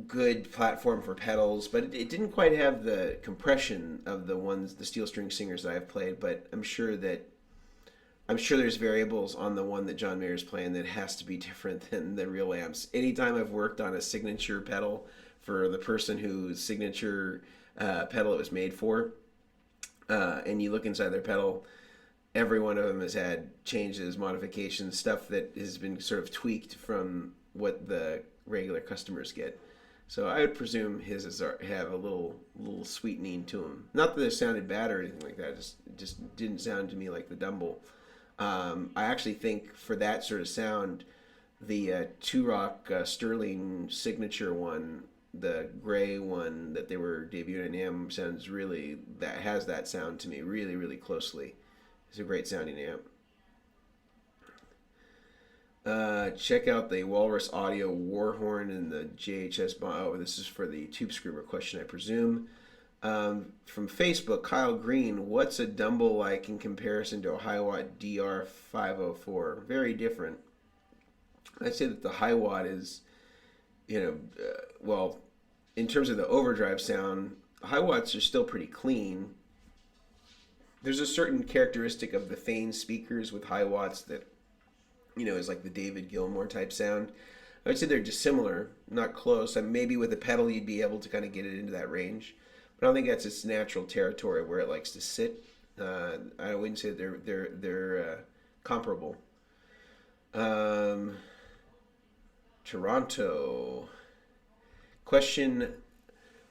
good platform for pedals, but it didn't quite have the compression of the steel string singers that I've played. But I'm sure there's variables on the one that John Mayer's playing that has to be different than the real amps. Anytime I've worked on a signature pedal for the person whose signature pedal it was made for, and you look inside their pedal, every one of them has had changes, modifications, stuff that has been sort of tweaked from what the regular customers get. So I would presume his have a little sweetening to them. Not that it sounded bad or anything like that. It just didn't sound to me like the Dumble. I actually think for that sort of sound, the Two Rock Sterling signature one, the gray one that they were debuting in AM, sounds really, that has that sound to me really, really closely. It's a great sounding amp. Check out the Walrus Audio Warhorn and the JHS. Oh, this is for the Tube Screamer question, I presume. From Facebook, Kyle Green, what's a Dumble like in comparison to a Hiwatt DR504? Very different. I'd say that the Hiwatt is, well, in terms of the overdrive sound, Hiwatts are still pretty clean. There's a certain characteristic of the Fane speakers with Hiwatts that, is like the David Gilmour type sound. I would say they're dissimilar, not close. And maybe with a pedal you'd be able to kind of get it into that range. But I don't think that's its natural territory where it likes to sit. I wouldn't say they're comparable. Toronto. Question,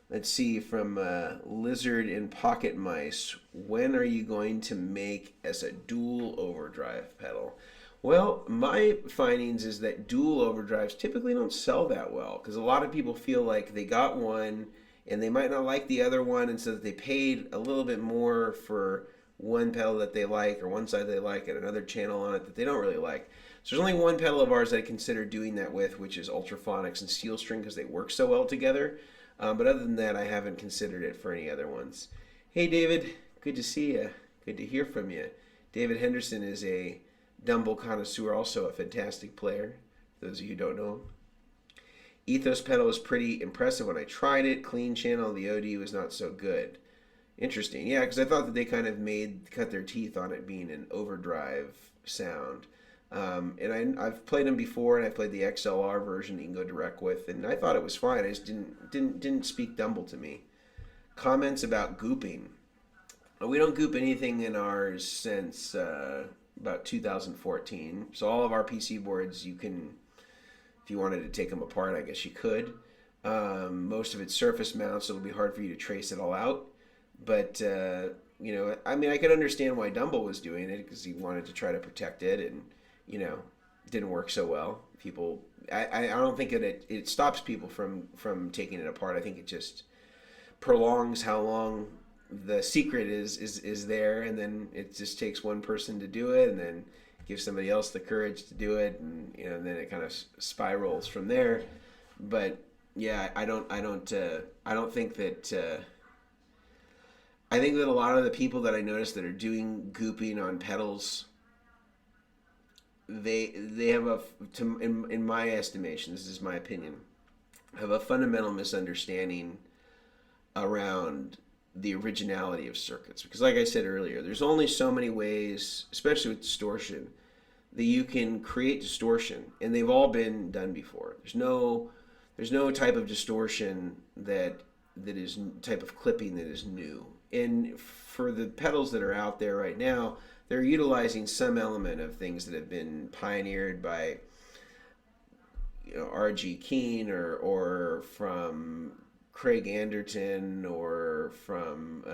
let's see, from Lizard in Pocket Mice. When are you going to make as a dual overdrive pedal? Well, my findings is that dual overdrives typically don't sell that well because a lot of people feel like they got one and they might not like the other one, and so that they paid a little bit more for one pedal that they like or one side they like and another channel on it that they don't really like. So there's only one pedal of ours that I consider doing that with, which is Ultraphonics and Steel String because they work so well together. But other than that, I haven't considered it for any other ones. Hey, David. Good to see you. Good to hear from you. David Henderson is a Dumble connoisseur, also a fantastic player, for those of you who don't know him. Ethos pedal was pretty impressive when I tried it. Clean channel, the OD was not so good. Interesting. Yeah, because I thought that they kind of cut their teeth on it being an overdrive sound. And I've played them before, and I played the XLR version that you can go direct with, and I thought it was fine. I just didn't speak Dumble to me. Comments about gooping. We don't goop anything in ours since about 2014. So all of our PC boards, you can, if you wanted to take them apart, I guess you could. Most of it's surface mount, so it'll be hard for you to trace it all out. But I could understand why Dumble was doing it because he wanted to try to protect it, and didn't work so well. I don't think it stops people from taking it apart. I think it just prolongs how long the secret is there, and then it just takes one person to do it, and then gives somebody else the courage to do it, and and then it kind of spirals from there. But yeah, I don't think that. I think that a lot of the people that I notice that are doing gooping on pedals, they have in my estimation, this is my opinion, have a fundamental misunderstanding around the originality of circuits. Because like I said earlier, there's only so many ways, especially with distortion, that you can create distortion, and they've all been done before. There's no type of distortion that is type of clipping that is new. And for the pedals that are out there right now, they're utilizing some element of things that have been pioneered by R.G. Keene or from Craig Anderton or from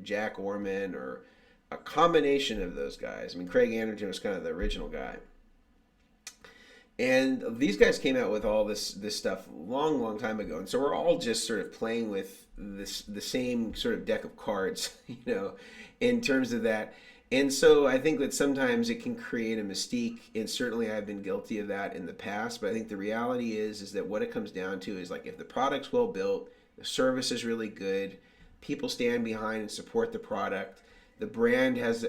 Jack Orman or a combination of those guys. I mean, Craig Anderton was kind of the original guy. And these guys came out with all this stuff long time ago, and so we're all just sort of playing with the same sort of deck of cards, in terms of that. And so I think that sometimes it can create a mystique, and certainly I've been guilty of that in the past. But I think the reality is that what it comes down to is, like, if the product's well built, the service is really good, people stand behind and support the product, the brand has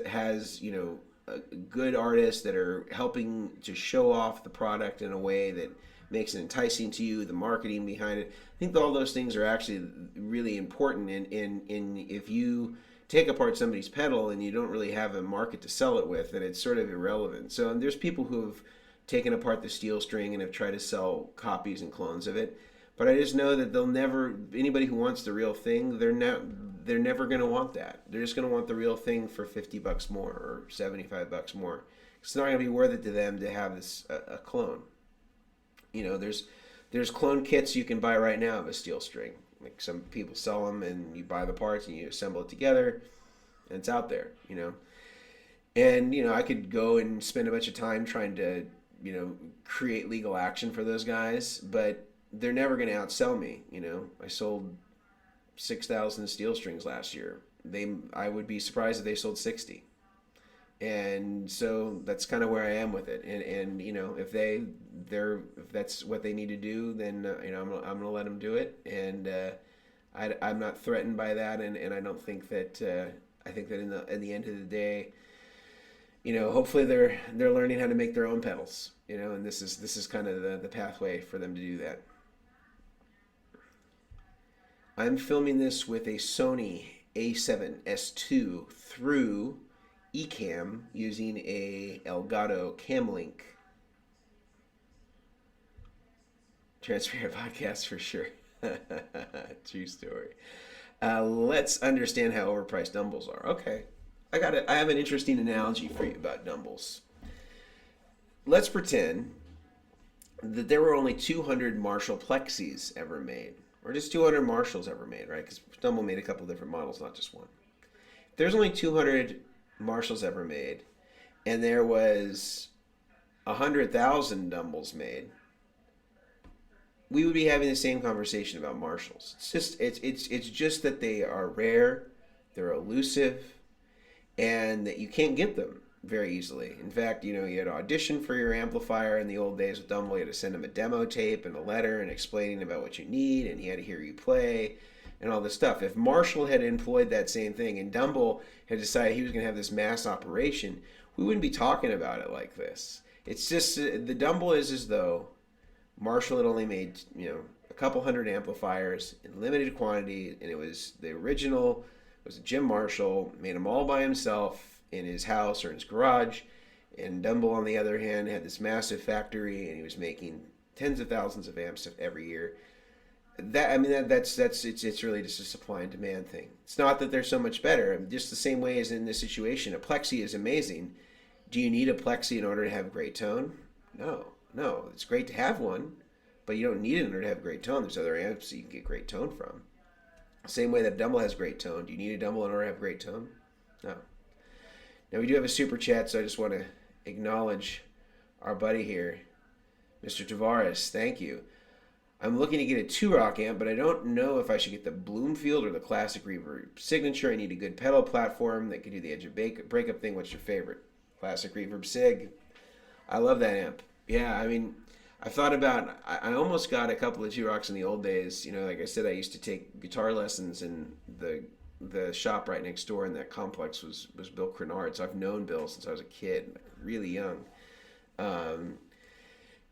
good artists that are helping to show off the product in a way that makes it enticing to you, the marketing behind it. I think all those things are actually really important. And if you take apart somebody's pedal and you don't really have a market to sell it with, then it's sort of irrelevant. So there's people who have taken apart the steel string and have tried to sell copies and clones of it. But I just know that they'll never, anybody who wants the real thing, they're never going to want that. They're just going to want the real thing for $50 more or $75 more. It's not going to be worth it to them to have this a clone. There's clone kits you can buy right now of a steel string. Like, some people sell them, and you buy the parts and you assemble it together, and it's out there. And I could go and spend a bunch of time trying to create legal action for those guys, but they're never going to outsell me. I sold 6,000 steel strings last year. I would be surprised if they sold 60. And so that's kind of where I am with it. And if that's what they need to do, then I'm gonna let them do it. And I'm not threatened by that. And I don't think that I think that in the end of the day, hopefully they're learning how to make their own pedals. And this is kind of the pathway for them to do that. I'm filming this with a Sony A7S II through Ecamm using a Elgato Camlink. Transparent podcast for sure. True story. Let's understand how overpriced dumbles are. Okay, I have an interesting analogy for you about dumbles. Let's pretend that there were only 200 Marshall Plexis ever made, or just 200 Marshalls ever made, right? Because Dumble made a couple different models, not just one. If there's only 200 Marshalls ever made, and there was 100,000 Dumbles made, we would be having the same conversation about Marshalls. It's just that they are rare, they're elusive, and that you can't get them very easily. In fact, you had to audition for your amplifier in the old days with Dumble. You had to send him a demo tape and a letter and explaining about what you need, and he had to hear you play and all this stuff. If Marshall had employed that same thing and Dumble had decided he was going to have this mass operation, we wouldn't be talking about it like this. It's just the Dumble is as though Marshall had only made a couple hundred amplifiers in limited quantity, and it was the original. It was Jim Marshall, made them all by himself in his house or in his garage, and Dumble on the other hand had this massive factory, and he was making tens of thousands of amps every year. It's really just a supply and demand thing. It's not that they're so much better. Just the same way as in this situation, a Plexi is amazing. Do you need a Plexi in order to have great tone? No. It's great to have one, but you don't need it in order to have great tone. There's other amps that you can get great tone from. Same way that Dumble has great tone. Do you need a Dumble in order to have great tone? No. Now, we do have a super chat, so I just want to acknowledge our buddy here, Mr. Tavares. Thank you. I'm looking to get a 2-rock amp, but I don't know if I should get the Bloomfield or the Classic Reverb Signature. I need a good pedal platform that can do the edge of breakup thing. What's your favorite? Classic Reverb Sig. I love that amp. Yeah, I mean, I thought about, I almost got a couple of 2-rocks in the old days. Like I said, I used to take guitar lessons in the shop right next door, and that complex was Bill Crenard. So I've known Bill since I was a kid, really young. And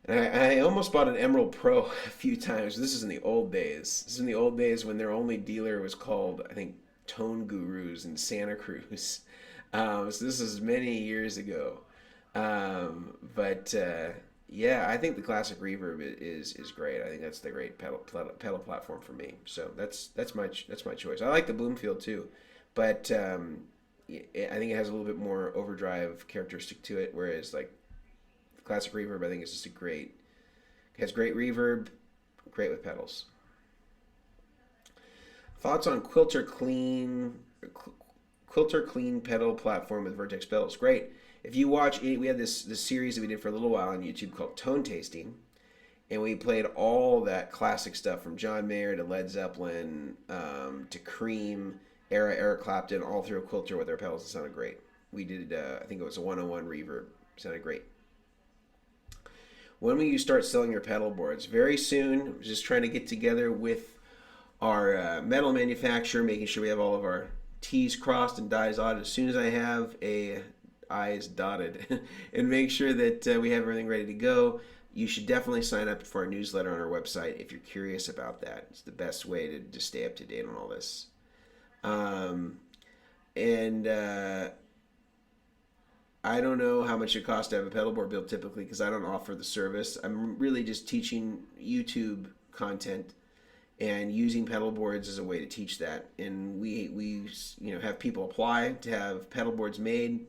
I almost bought an Emerald Pro a few times. This is in the old days. This is in the old days when their only dealer was called, I think, tone gurus in Santa Cruz. So this is many years ago. But yeah, I think the classic reverb is great. I think that's the great pedal platform for me. So that's my choice. I like the Bloomfield too, but I think it has a little bit more overdrive characteristic to it. Whereas like the classic reverb, I think is just has great reverb, great with pedals. Thoughts on Quilter Clean pedal platform with Vertex pedals? Great. If you watch, we had this series that we did for a little while on YouTube called Tone Tasting, and we played all that classic stuff from John Mayer to Led Zeppelin to Cream era, Eric Clapton, all through a Quilter with our pedals. It sounded great. We did, I think it was a 101 reverb. It sounded great. When will you start selling your pedal boards? Very soon. I'm just trying to get together with our metal manufacturer, making sure we have all of our T's crossed and I's dotted. As soon as I have I's dotted and make sure that we have everything ready to go, you should definitely sign up for our newsletter on our website if you're curious about that. It's the best way to just stay up to date on all this. And I don't know how much it costs to have a pedal board built typically because I don't offer the service. I'm really just teaching YouTube content and using pedal boards as a way to teach that. And we have people apply to have pedal boards made,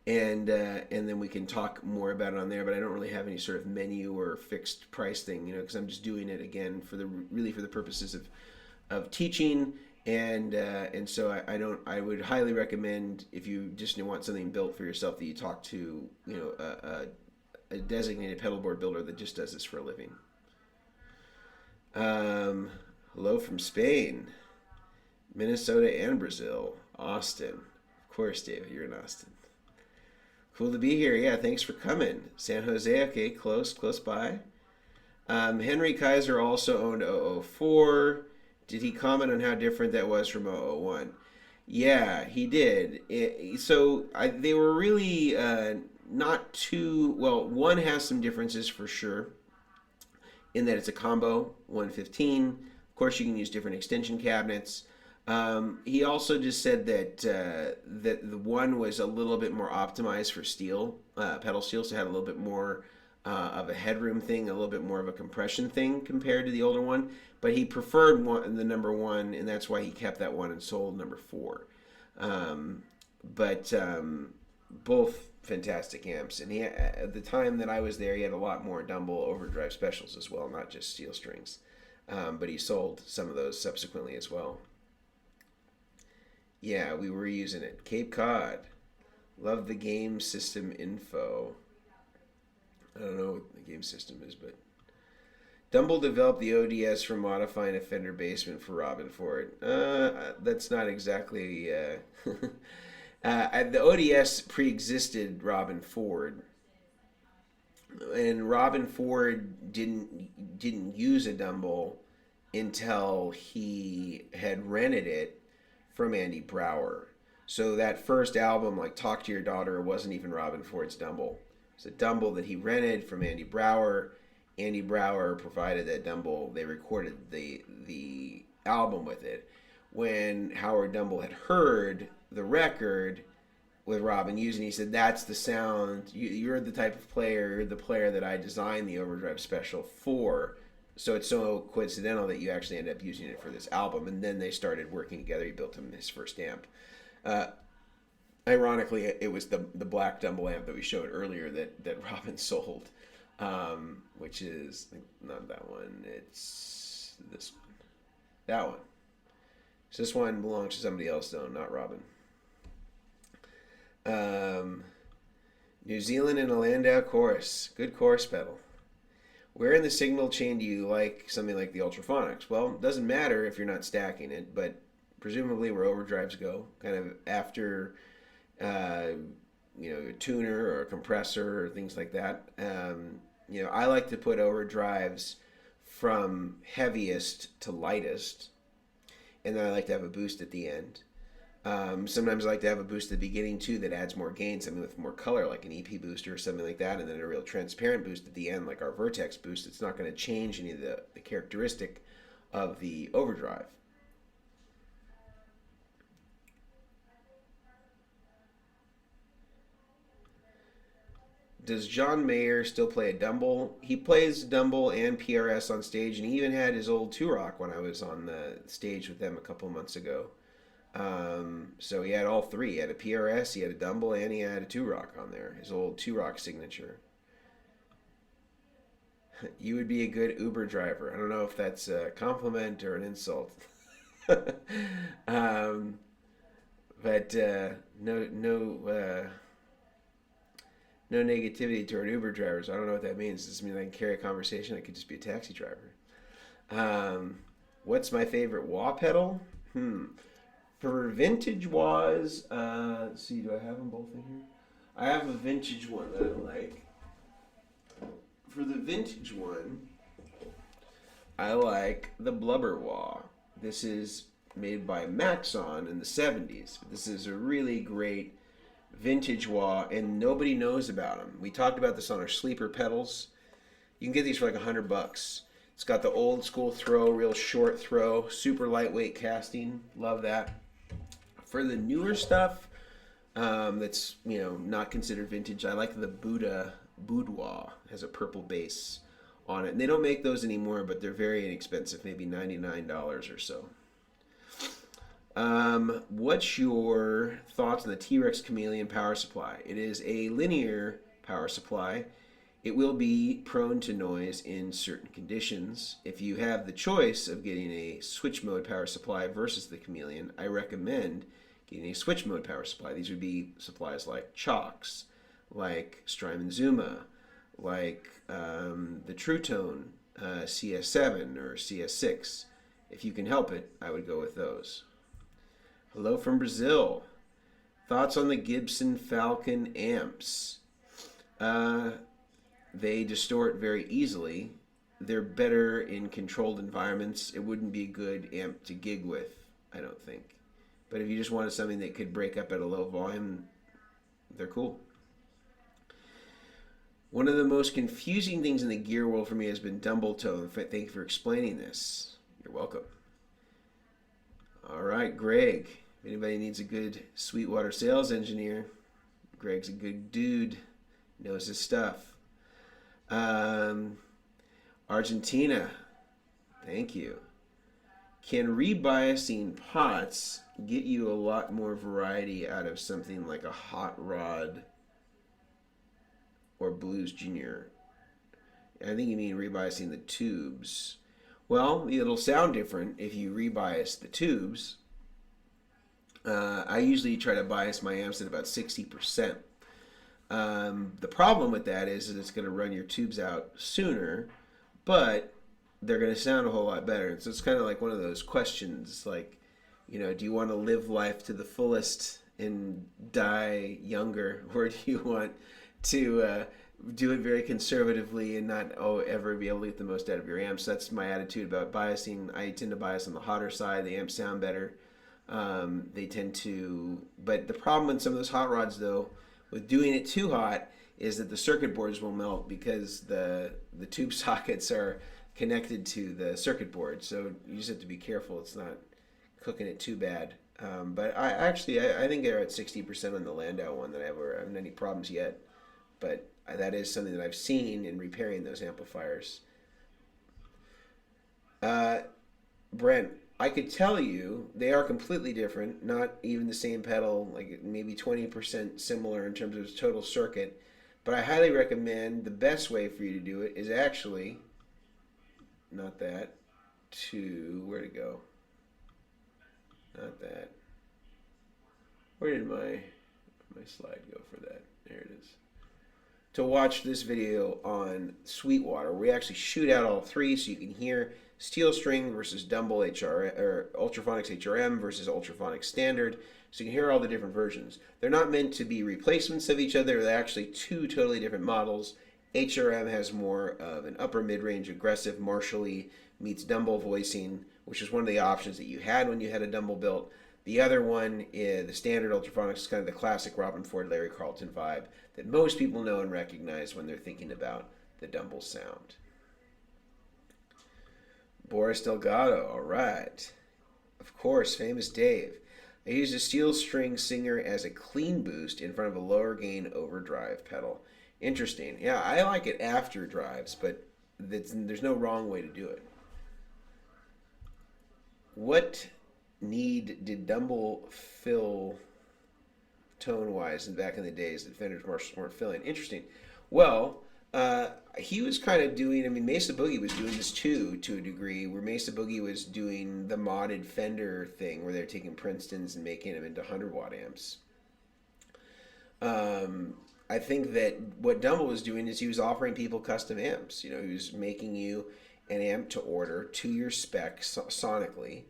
and then we can talk more about it on there. But I don't really have any sort of menu or fixed price thing, because I'm just doing it again for the purposes of teaching. And so I would highly recommend, if you just want something built for yourself, that you talk to a designated pedal board builder that just does this for a living. Hello from Spain, Minnesota, and Brazil. Austin, of course, David, you're in Austin. Cool to be here. Yeah, thanks for coming. San Jose, okay, close by. Henry Kaiser also owned 004. Did he comment on how different that was from 001? Yeah, he did. They were really not too well. One has some differences for sure, in that it's a combo 115. Of course, you can use different extension cabinets. He also just said that the one was a little bit more optimized for steel, pedal steel, so it had a little bit more of a headroom thing, a little bit more of a compression thing compared to the older one. But he preferred the number one, and that's why he kept that one and sold number 4. But both fantastic amps, and at the time that I was there, he had a lot more Dumble overdrive specials as well, not just steel strings. But he sold some of those subsequently as well. Yeah, we were using it. Cape Cod. Love the game system info. I don't know what the game system is, but Dumble developed the ODS for modifying a Fender Basement for Robin Ford. That's not exactly... the ODS pre-existed Robin Ford, and Robin Ford didn't use a Dumble until he had rented it from Andy Brower. So that first album, like Talk to Your Daughter, wasn't even Robin Ford's Dumble. It's a Dumble that he rented from Andy Brower. Andy Brower provided that Dumble. They recorded the album with it. When Howard Dumble had heard the record with Robin using, he said, "That's the sound. You're the type of player. You're the player that I designed the overdrive special for. So it's so coincidental that you actually end up using it for this album." And then they started working together. He built him his first amp. Ironically, it was the black Dumble amp that we showed earlier that Robin sold, which is not that one. It's this one. That one. So this one belongs to somebody else, though, not Robin. New Zealand and a Landau chorus. Good chorus pedal. Where in the signal chain do you like something like the Ultraphonics? Well, it doesn't matter if you're not stacking it, but presumably where overdrives go, kind of after a tuner or a compressor or things like that. I like to put overdrives from heaviest to lightest, and then I like to have a boost at the end. Sometimes I like to have a boost at the beginning too that adds more gain, something with more color like an EP booster or something like that, and then a real transparent boost at the end like our Vertex boost. It's not going to change any of the characteristic of the overdrive. does John Mayer still play a Dumble? He plays Dumble and PRS on stage, and he even had his old Two Rock when I was on the stage with them a couple months ago. So he had all three. He had a PRS, he had a Dumble, and he had a Two Rock on there. His old Two Rock signature. You would be a good Uber driver. I don't know if that's a compliment or an insult. um, but no negativity toward Uber drivers. I don't know what that means. Does this mean I can carry a conversation? I could just be a taxi driver. What's my favorite wah pedal? For vintage wahs, let's see, do I have them both in here? I have a vintage one that I like. For the vintage one, I like the Blubber Wah. This is made by Maxon in the 70s. This is a really great vintage wah, and nobody knows about them. We talked about this on our sleeper pedals. You can get these for like $100. It's got the old school throw, real short throw, super lightweight casting. Love that. For the newer stuff, that's not considered vintage, I like the Buddha Boudoir. It has a purple base on it, and they don't make those anymore, but they're very inexpensive, maybe $99 or so. What's your thoughts on the T-Rex Chameleon power supply? It is a linear power supply. It will be prone to noise in certain conditions. If you have the choice of getting a switch mode power supply versus the Chameleon, I recommend getting a switch mode power supply. These would be supplies like Chalks, like Strymon Zuma, like the True Tone CS7 or CS6. If you can help it, I would go with those. Hello from Brazil. Thoughts on the Gibson Falcon amps? They distort very easily. They're better in controlled environments. It wouldn't be a good amp to gig with, I don't think. But if you just wanted something that could break up at a low volume, they're cool. One of the most confusing things in the gear world for me has been Dumble tone. Thank you for explaining this. You're welcome. All right, Greg. If anybody needs a good Sweetwater sales engineer, Greg's a good dude. Knows his stuff. Argentina. Thank you. Can rebiasing pots get you a lot more variety out of something like a Hot Rod or Blues Junior? I think you mean rebiasing the tubes. Well, it'll sound different if you rebias the tubes. I usually try to bias my amps at about 60%. The problem with that is that it's going to run your tubes out sooner, but they're going to sound a whole lot better. And so it's kind of like one of those questions, like, do you want to live life to the fullest and die younger, or do you want to do it very conservatively and not ever be able to get the most out of your amps? That's my attitude about biasing. I tend to bias on the hotter side. The amps sound better. They tend to, but the problem with some of those hot rods, though, with doing it too hot, is that the circuit boards will melt because the tube sockets are connected to the circuit board. So you just have to be careful it's not cooking it too bad. But I think they're at 60% on the Landau one that I haven't had any problems yet. But that is something that I've seen in repairing those amplifiers. Brent, I could tell you they are completely different, not even the same pedal, like maybe 20% similar in terms of total circuit. But I highly recommend the best way for you to do it is actually, not that, where to go? Not that. Where did my slide go for that? There it is. To watch this video on Sweetwater, we actually shoot out all three so you can hear steel string versus Dumble or Ultraphonics HRM versus Ultraphonics Standard, so you can hear all the different versions. They're not meant to be replacements of each other. They're actually two totally different models. HRM has more of an upper mid-range aggressive Marshall-y meets Dumble voicing, which is one of the options that you had when you had a Dumble built. The other one, the Standard Ultraphonics, is kind of the classic Robin Ford, Larry Carlton vibe that most people know and recognize when they're thinking about the Dumble sound. Boris Delgado, all right. Of course, famous Dave. I used a steel string singer as a clean boost in front of a lower gain overdrive pedal. Interesting. Yeah, I like it after drives, but there's no wrong way to do it. What need did Dumble fill tone wise and back in the days that Fenders Marshalls weren't filling? Interesting. Well, he was kind of doing, I mean, Mesa Boogie was doing this too, to a degree, where Mesa Boogie was doing the modded Fender thing where they're taking Princetons and making them into 100-watt amps. Um, I think that what Dumble was doing is he was offering people custom amps. You know, he was making you an amp to order to your spec sonically,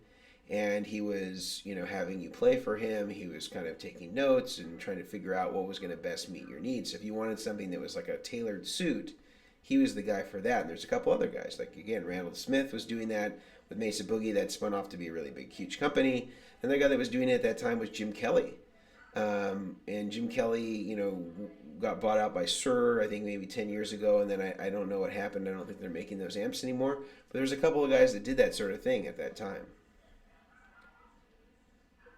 and he was, you know, having you play for him. He was kind of taking notes and trying to figure out what was going to best meet your needs. So if you wanted something that was like a tailored suit, he was the guy for that. And there's a couple other guys, like again, Randall Smith was doing that with Mesa Boogie. That spun off to be a really big, huge company. And the guy that was doing it at that time was Jim Kelly. And Jim Kelly, you know, got bought out by Sir, I think maybe 10 years ago, and then I don't know what happened. I don't think they're making those amps anymore. But there's a couple of guys that did that sort of thing at that time.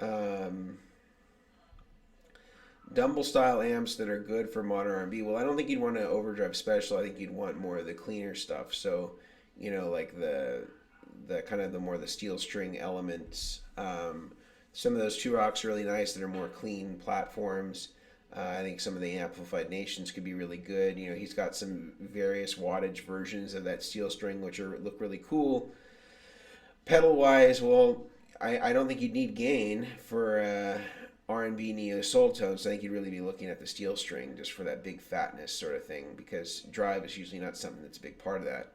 Um, Dumble style amps that are good for modern R&B. Well, I don't think you'd want an overdrive special. I think you'd want more of the cleaner stuff. So, you know, like the kind of the more the steel string elements. Some of those Two Rocks are really nice that are more clean platforms. I think some of the Amplified Nations could be really good. You know, he's got some various wattage versions of that steel string, which look really cool. Pedal wise, well, I don't think you'd need gain for R&B neo soul tones. I think you'd really be looking at the steel string just for that big fatness sort of thing, because drive is usually not something that's a big part of that.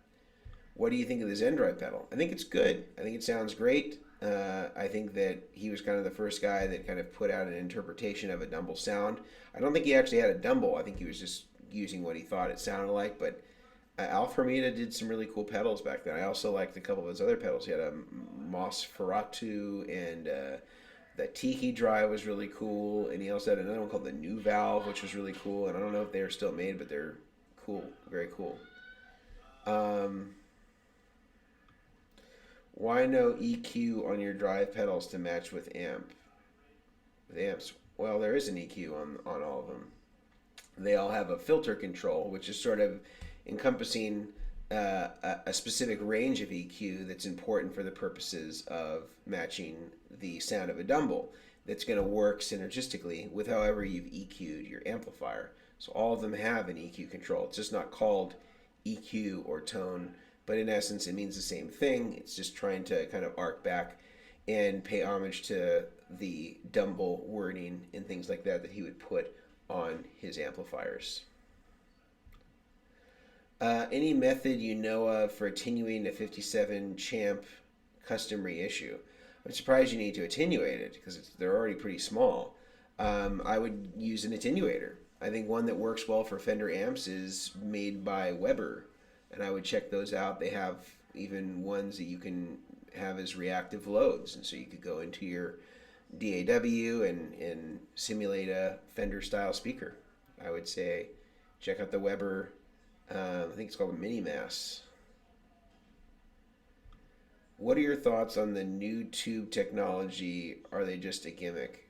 What do you think of the Zen Drive pedal? I think it's good. I think it sounds great. I think that he was kind of the first guy that kind of put out an interpretation of a Dumble sound. I don't think he actually had a Dumble. I think he was just using what he thought it sounded like. But Alframita did some really cool pedals back then. I also liked a couple of his other pedals. He had a Mosferatu, and the Tiki Drive was really cool. And he also had another one called the New Valve, which was really cool. And I don't know if they are still made, but they're cool, very cool. Um, Why no EQ on your drive pedals to match with amps? Well, there is an EQ on all of them. They all have a filter control, which is sort of encompassing a specific range of EQ that's important for the purposes of matching the sound of a Dumble. That's going to work synergistically with however you've EQ'd your amplifier. So all of them have an EQ control. It's just not called EQ or tone, but in essence, it means the same thing. It's just trying to kind of arc back and pay homage to the Dumble wording and things like that he would put on his amplifiers. Any method you know of for attenuating a 57 champ custom reissue? I'm surprised you need to attenuate it because they're already pretty small. I would use an attenuator. I think one that works well for Fender amps is made by Weber, and I would check those out. They have even ones that you can have as reactive loads, and so you could go into your DAW and simulate a Fender style speaker. I would say check out the Weber. I think it's called a Mini Mass. What are your thoughts on the new tube technology? Are they just a gimmick?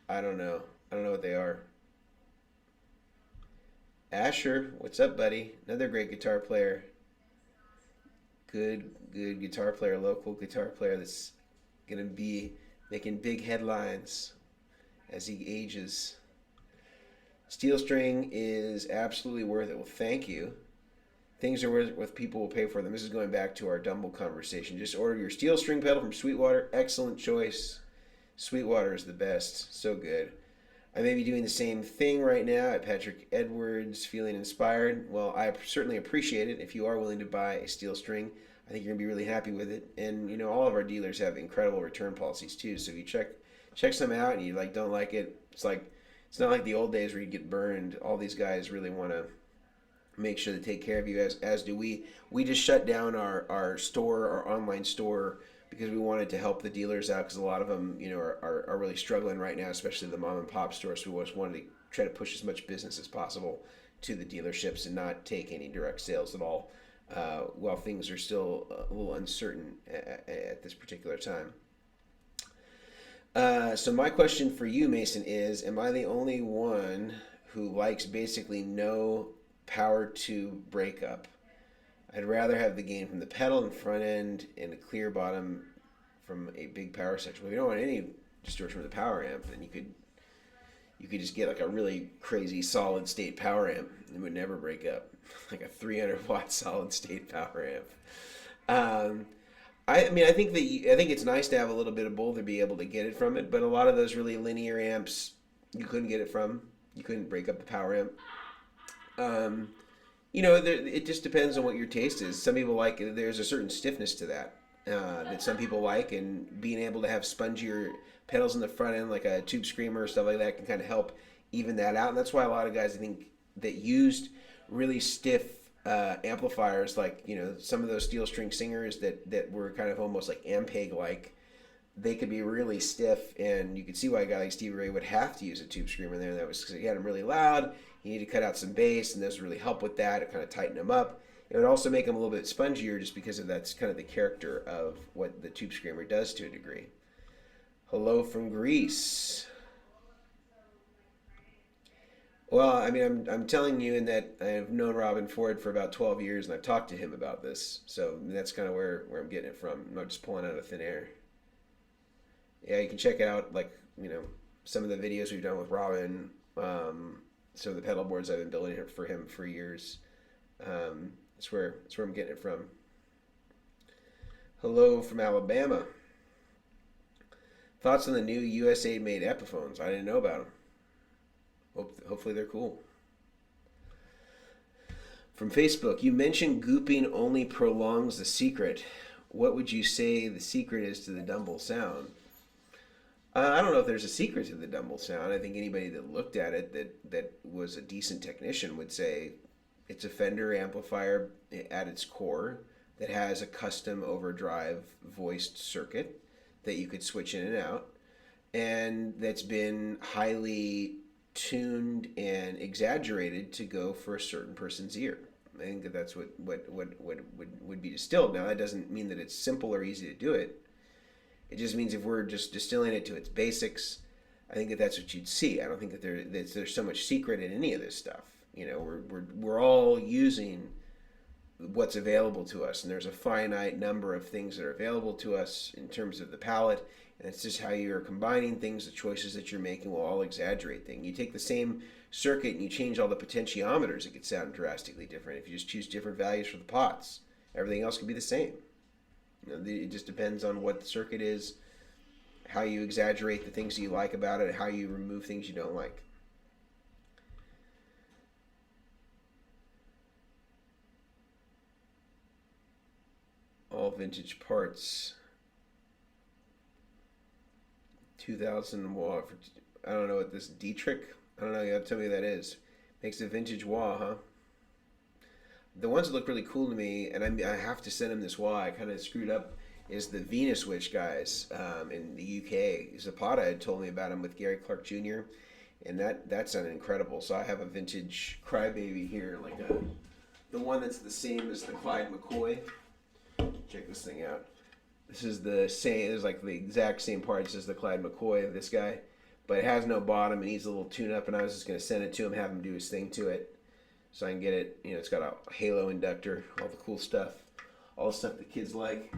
I don't know. I don't know what they are. Asher, what's up, buddy? Another great guitar player. Good guitar player, local guitar player that's going to be making big headlines as he ages. Steel string is absolutely worth it. Well, thank you. Things are worth what people will pay for them. This is going back to our Dumble conversation. Just order your steel string pedal from Sweetwater. Excellent choice. Sweetwater is the best. So good. I may be doing the same thing right now at Patrick Edwards, feeling inspired. Well, I certainly appreciate it. If you are willing to buy a steel string, I think you're gonna be really happy with it. And you know, all of our dealers have incredible return policies too. So if you check some out and you don't like it, it's not like the old days where you get burned. All these guys really want to make sure to take care of you, as do we. We just shut down our store, our online store, because we wanted to help the dealers out, because a lot of them, you know, are really struggling right now, especially the mom and pop stores. So we just wanted to try to push as much business as possible to the dealerships and not take any direct sales at all, while things are still a little uncertain at this particular time. So my question for you, Mason, is: am I the only one who likes basically no power to breakup. I'd rather have the gain from the pedal and front end and a clear bottom from a big power section. Well, if you don't want any distortion from the power amp, then you could just get like a really crazy solid state power amp. It would never break up, like a 300 watt solid state power amp. I mean, I think it's nice to have a little bit of both or be able to get it from it. But a lot of those really linear amps, you couldn't get it from. You couldn't break up the power amp. It just depends on what your taste is. Some people like there's a certain stiffness to that that some people like, and being able to have spongier pedals in the front end, like a tube screamer or stuff like that, can kind of help even that out. And that's why a lot of guys, I think, that used really stiff amplifiers, like some of those steel string singers that were kind of almost like Ampeg like, they could be really stiff, and you could see why a guy like Stevie Ray would have to use a tube screamer there. That was because he had them really loud. You need to cut out some bass, and those really help with that. It kind of tighten them up. It would also make them a little bit spongier, just because of that's kind of the character of what the tube screamer does to a degree. Hello from Greece. Well, I mean, I'm telling you in that I've known Robin Ford for about 12 years, and I've talked to him about this. So that's kind of where I'm getting it from. I'm not just pulling out of thin air. Yeah, you can check out, like, some of the videos we've done with Robin, some of the pedal boards I've been building for him for years. That's where I'm getting it from. Hello from Alabama. Thoughts on the new USA-made Epiphones? I didn't know about them. Hopefully they're cool. From Facebook, you mentioned gooping only prolongs the secret. What would you say the secret is to the Dumble sound? I don't know if there's a secret to the Dumble sound. I think anybody that looked at it that was a decent technician would say it's a Fender amplifier at its core that has a custom overdrive voiced circuit that you could switch in and out, and that's been highly tuned and exaggerated to go for a certain person's ear. I think that that's what would be distilled. Now, that doesn't mean that it's simple or easy to do it. It just means if we're just distilling it to its basics, I think that that's what you'd see. I don't think that there's so much secret in any of this stuff. We're all using what's available to us, and there's a finite number of things that are available to us in terms of the palette, and it's just how you're combining things, the choices that you're making will all exaggerate things. You take the same circuit and you change all the potentiometers, it could sound drastically different. If you just choose different values for the pots, everything else could be the same. It just depends on what the circuit is, how you exaggerate the things that you like about it, how you remove things you don't like. All vintage parts. 2000 wah. I don't know what this Dietrich. I don't know. You have to tell me what that is. Makes a vintage wah, huh? The ones that look really cool to me, and I have to send him this wah. I kind of screwed up. Is the Venus Witch guys in the UK? Zapata had told me about him with Gary Clark Jr. And that sounded incredible. So I have a vintage Crybaby here, like the one that's the same as the Clyde McCoy. Check this thing out. This is the same. It's like the exact same parts as the Clyde McCoy of this guy, but it has no bottom. It needs a little tune up, and I was just going to send it to him, have him do his thing to it, so I can get it. It's got a halo inductor, all the cool stuff, all the stuff the kids like.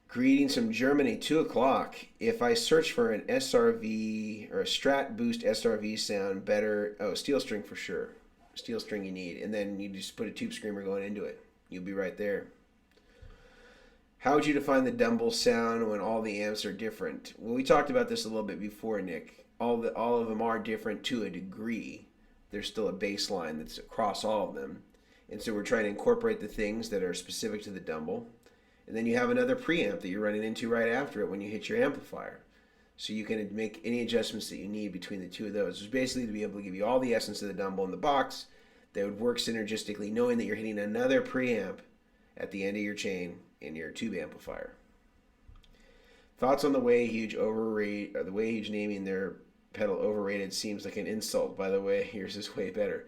Greetings from Germany, 2:00. If I search for an SRV or a Strat Boost SRV sound, better, steel string for sure. Steel string you need, and then you just put a tube screamer going into it. You'll be right there. How would you define the Dumble sound when all the amps are different? Well, we talked about this a little bit before, Nick. All of them are different to a degree. There's still a bass line that's across all of them. And so we're trying to incorporate the things that are specific to the Dumble. And then you have another preamp that you're running into right after it when you hit your amplifier. So you can make any adjustments that you need between the two of those. It's basically to be able to give you all the essence of the Dumble in the box that would work synergistically, knowing that you're hitting another preamp at the end of your chain in your tube amplifier. Thoughts on the way Huge naming their pedal overrated seems like an insult. By the way, yours is way better.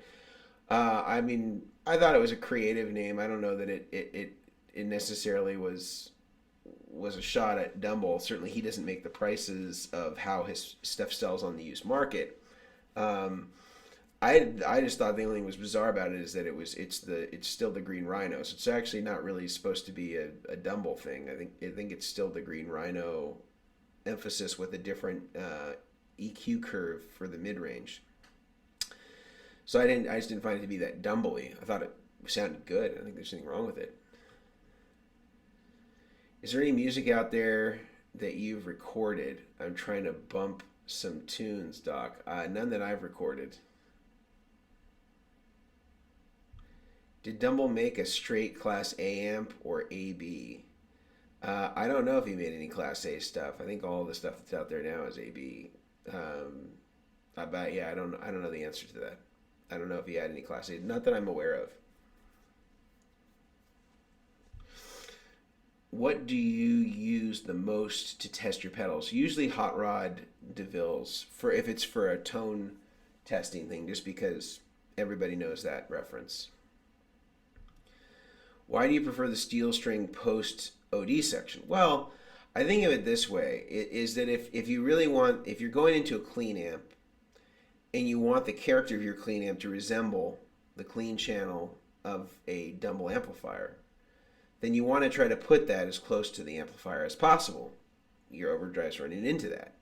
I mean, I thought it was a creative name. I don't know that it necessarily was was a shot at Dumble. Certainly, he doesn't make the prices of how his stuff sells on the used market. Um, I just thought the only thing was bizarre about it is that it's still the Green Rhino. So it's actually not really supposed to be a Dumble thing. I think it's still the Green Rhino emphasis with a different EQ curve for the mid range. So I just didn't find it to be that Dumble-y. I thought it sounded good. I don't think there's anything wrong with it. Is there any music out there that you've recorded? I'm trying to bump some tunes, Doc. None that I've recorded. Did Dumble make a straight Class A amp or AB? I don't know if he made any Class A stuff. I think all the stuff that's out there now is AB. But yeah, I don't know the answer to that. I don't know if he had any Class A. Not that I'm aware of. What do you use the most to test your pedals? Usually Hot Rod DeVille's for if it's for a tone testing thing, just because everybody knows that reference. Why do you prefer the steel string post OD section? Well, I think of it this way: is that if you really want, if you're going into a clean amp and you want the character of your clean amp to resemble the clean channel of a Dumble amplifier, then you want to try to put that as close to the amplifier as possible. Your overdrive's running into that.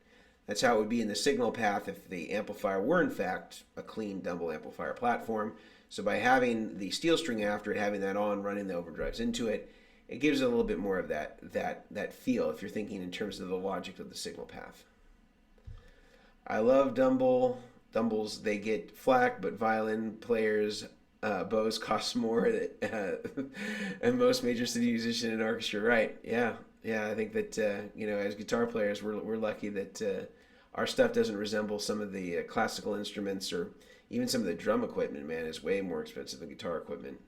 That's how it would be in the signal path if the amplifier were in fact a clean Dumble amplifier platform. So by having the steel string after it, having that on, running the overdrives into it, it gives it a little bit more of that feel if you're thinking in terms of the logic of the signal path. I love Dumbles. They get flack, but violin players, bows cost more and most major city musician and orchestra. Right? Yeah. I think that as guitar players, we're lucky that our stuff doesn't resemble some of the classical instruments or even some of the drum equipment. Man, is way more expensive than guitar equipment.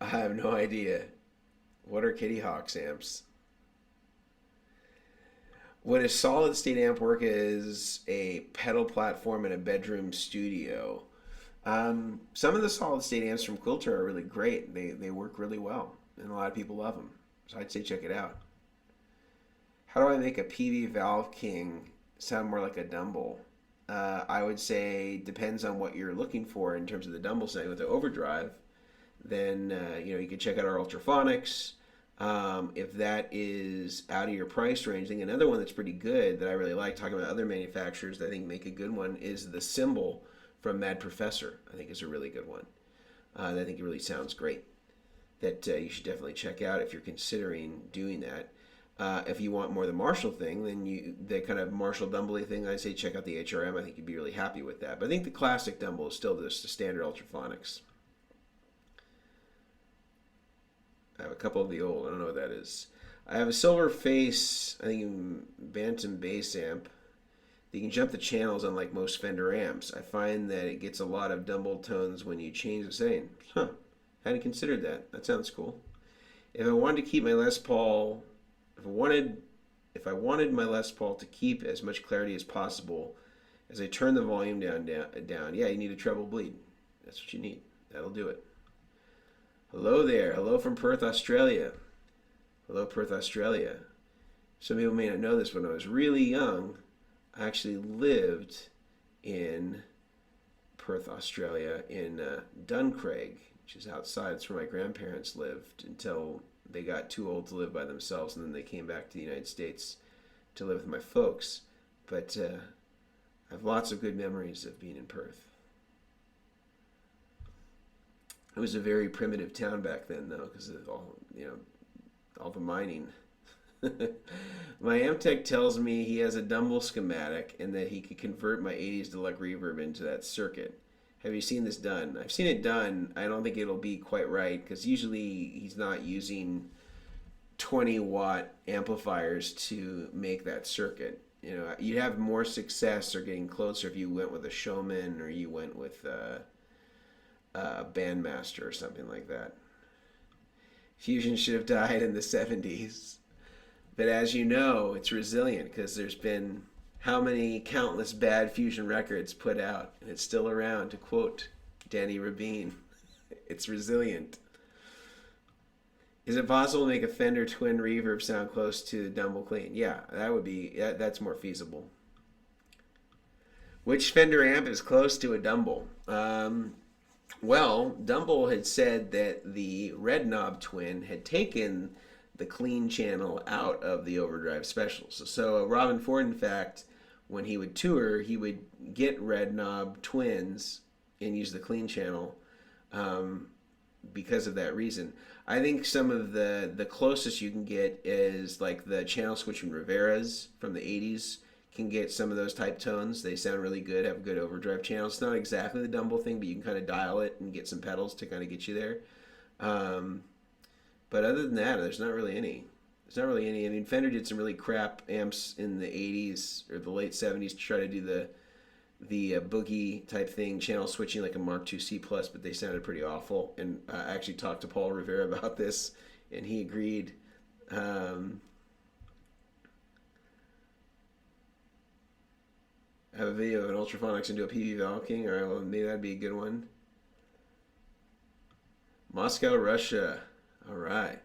I have no idea. What are Kitty Hawk's amps? What a solid state amp work is a pedal platform in a bedroom studio. Some of the solid state amps from Quilter are really great. They work really well, and a lot of people love them. So I'd say check it out. How do I make a PV Valve King sound more like a Dumble? I would say depends on what you're looking for in terms of the Dumble setting with the overdrive. Then you can check out our Ultraphonics. If that is out of your price range, I think another one that's pretty good that I really like, talking about other manufacturers that I think make a good one, is the Cymbal from Mad Professor. I think is a really good one. I think it really sounds great. That you should definitely check out if you're considering doing that. If you want more of the Marshall thing, then the kind of Marshall Dumble thing, I'd say check out the HRM. I think you'd be really happy with that. But I think the classic Dumble is still just the standard Ultraphonics. I have a couple of the old. I don't know what that is. I have a silver face, I think, Bantam bass amp. You can jump the channels unlike most Fender amps. I find that it gets a lot of Dumble tones when you change the setting. Hadn't considered that. That sounds cool. If I wanted to keep my Les Paul, if I wanted my Les Paul to keep as much clarity as possible, as I turn the volume down, yeah, you need a treble bleed. That's what you need. That'll do it. Hello there. Hello from Perth, Australia. Hello, Perth, Australia. Some people may not know this, but when I was really young, I actually lived in Perth, Australia, in Duncraig, which is outside. It's where my grandparents lived until they got too old to live by themselves, and then they came back to the United States to live with my folks. But I have lots of good memories of being in Perth. It was a very primitive town back then, though, because of all the mining. My amp tech tells me he has a Dumble schematic and that he could convert my 80s Deluxe reverb into that circuit. Have you seen this done? I've seen it done. I don't think it'll be quite right because usually he's not using 20-watt amplifiers to make that circuit. You'd have more success or getting closer if you went with a Showman or you went with a Bandmaster or something like that. Fusion should have died in the 70s. But as you know, it's resilient because there's been how many countless bad Fusion records put out, and it's still around, to quote Danny Rabin. It's resilient. Is it possible to make a Fender twin reverb sound close to Dumble Clean? Yeah, that would be that's more feasible. Which Fender amp is close to a Dumble? Well, Dumble had said that the Red Knob twin had taken the clean channel out of the overdrive specials. So Robin Ford, in fact, when he would tour, he would get Red Knob twins and use the clean channel because of that reason. I think some of the closest you can get is like the channel switching Riveras from the 80s can get some of those type tones. They sound really good, have good overdrive channels. It's not exactly the Dumble thing, but you can kind of dial it and get some pedals to kind of get you there. Um, but other than that, there's not really any. There's not really any. I mean, Fender did some really crap amps in the 80s or the late 70s to try to do the boogie type thing, channel switching like a Mark II C plus, but they sounded pretty awful. And I actually talked to Paul Rivera about this, and he agreed. Have a video of an Ultraphonics into a PV Valve King. All right, well, maybe that'd be a good one. Moscow, Russia. All right.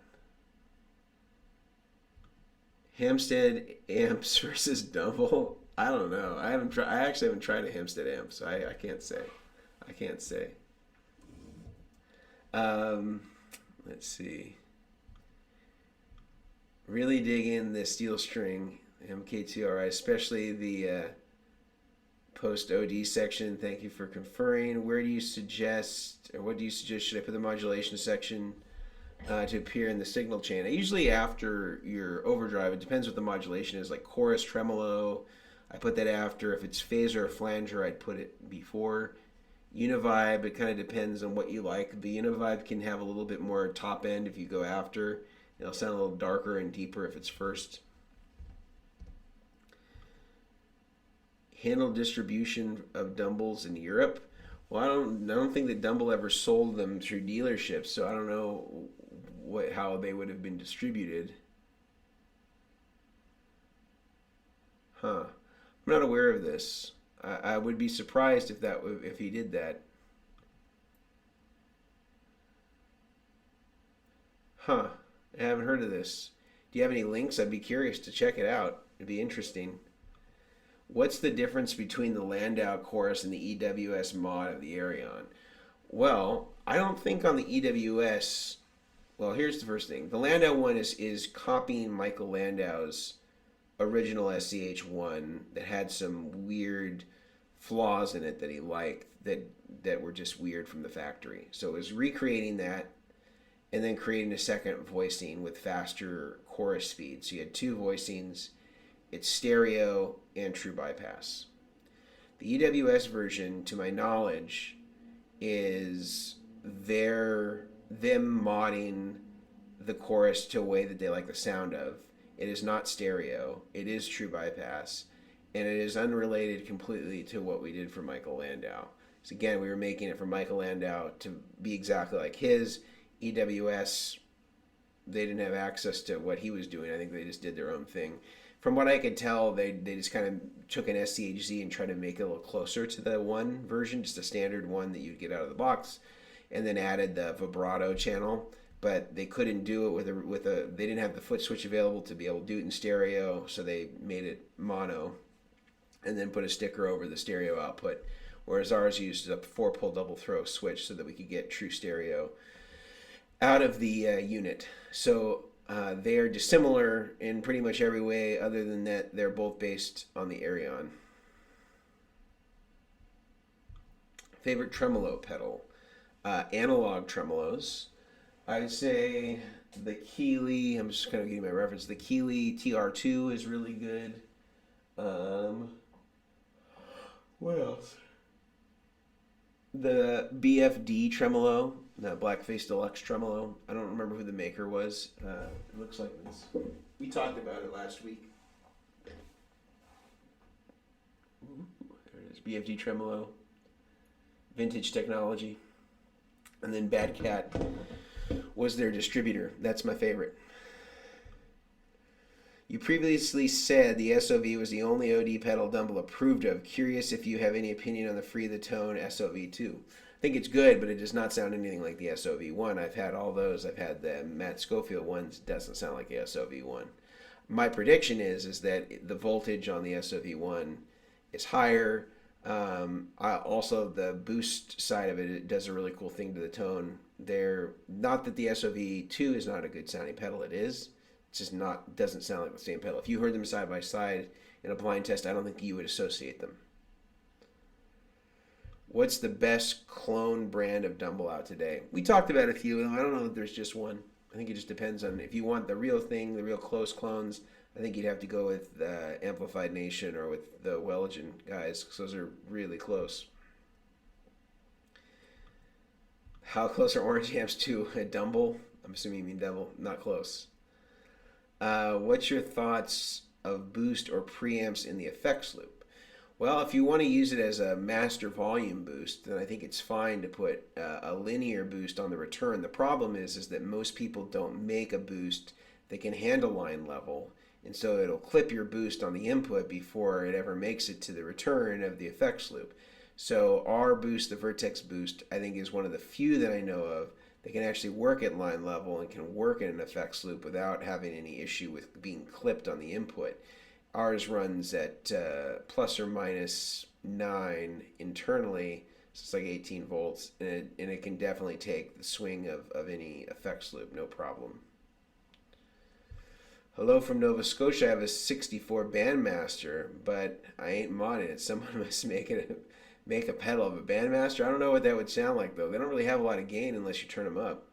Hampstead amps versus Dumble. I don't know. I haven't tried. I actually haven't tried a Hampstead amp, so I can't say. I can't say. Um, let's see. Really dig in the steel string MK2RI, especially the post OD section. Thank you for conferring. Where do you suggest, or what do you suggest? Should I put the modulation section to appear in the signal chain? Usually after your overdrive. It depends what the modulation is. Like chorus, tremolo, I put that after. If it's phaser or flanger, I'd put it before. Univibe, it kind of depends on what you like. The Univibe can have a little bit more top end if you go after. It'll sound a little darker and deeper if it's first. Handle distribution of Dumbles in Europe. Well, I don't think that Dumble ever sold them through dealerships, so I don't know how they would have been distributed. Huh. I'm not aware of this. I would be surprised if he did that. Huh. I haven't heard of this. Do you have any links? I'd be curious to check it out. It'd be interesting. What's the difference between the Landau chorus and the EWS mod of the Arion? Well, I don't think on the EWS. Well, here's the first thing. The Landau one is copying Michael Landau's original SCH1 that had some weird flaws in it that he liked that were just weird from the factory. So it was recreating that and then creating a second voicing with faster chorus speed. So you had two voicings. It's stereo and true bypass. The EWS version, to my knowledge, is them modding the chorus to a way that they like the sound of. It is not stereo. It is true bypass. And it is unrelated completely to what we did for Michael Landau. So again, we were making it for Michael Landau to be exactly like his. EWS, they didn't have access to what he was doing. I think they just did their own thing. From what I could tell, they just kind of took an SCHZ and tried to make it a little closer to the one version, just a standard one that you'd get out of the box, and then added the vibrato channel. But they couldn't do it with a. They didn't have the foot switch available to be able to do it in stereo, so they made it mono, and then put a sticker over the stereo output. Whereas ours used a 4-pole double throw switch so that we could get true stereo out of the unit. So they are dissimilar in pretty much every way, other than that they're both based on the Arion. Favorite tremolo pedal? Analog tremolos. I'd say the Keeley, I'm just kind of giving my reference, the Keeley TR2 is really good. What else? The BFD tremolo, the Blackface Deluxe tremolo. I don't remember who the maker was. It looks like this. We talked about it last week. There it is. BFD tremolo. Vintage technology. And then Bad Cat was their distributor. That's my favorite. You previously said the SOV was the only OD pedal Dumble approved of. Curious if you have any opinion on the Free the Tone SOV2. think it's good, but it does not sound anything like the SOV1. I've had all those. I've had the Matt Schofield ones. It doesn't sound like the SOV1. My prediction is that the voltage on the SOV1 is higher. Also, the boost side of it, it does a really cool thing to the tone. There, not that the SOV2 is not a good sounding pedal. It is. It's just not, doesn't sound like the same pedal. If you heard them side by side in a blind test, I don't think you would associate them. What's the best clone brand of Dumble out today? We talked about a few. I don't know if there's just one. I think it just depends on if you want the real thing, the real close clones. I think you'd have to go with Amplified Nation or with the Welligen guys, because those are really close. How close are orange amps to a Dumble? I'm assuming you mean Dumble. Not close. What's your thoughts of boost or preamps in the effects loop? Well, if you want to use it as a master volume boost, then I think it's fine to put a linear boost on the return. The problem is that most people don't make a boost that can handle line level, and so it'll clip your boost on the input before it ever makes it to the return of the effects loop. So our boost, the Vertex boost, I think is one of the few that I know of that can actually work at line level and can work in an effects loop without having any issue with being clipped on the input. Ours runs at plus or minus 9 internally, so it's like 18 volts, and it can definitely take the swing of any effects loop, no problem. Hello from Nova Scotia. I have a 64 Bandmaster, but I ain't modding it. Someone must make a pedal of a Bandmaster. I don't know what that would sound like, though. They don't really have a lot of gain unless you turn them up.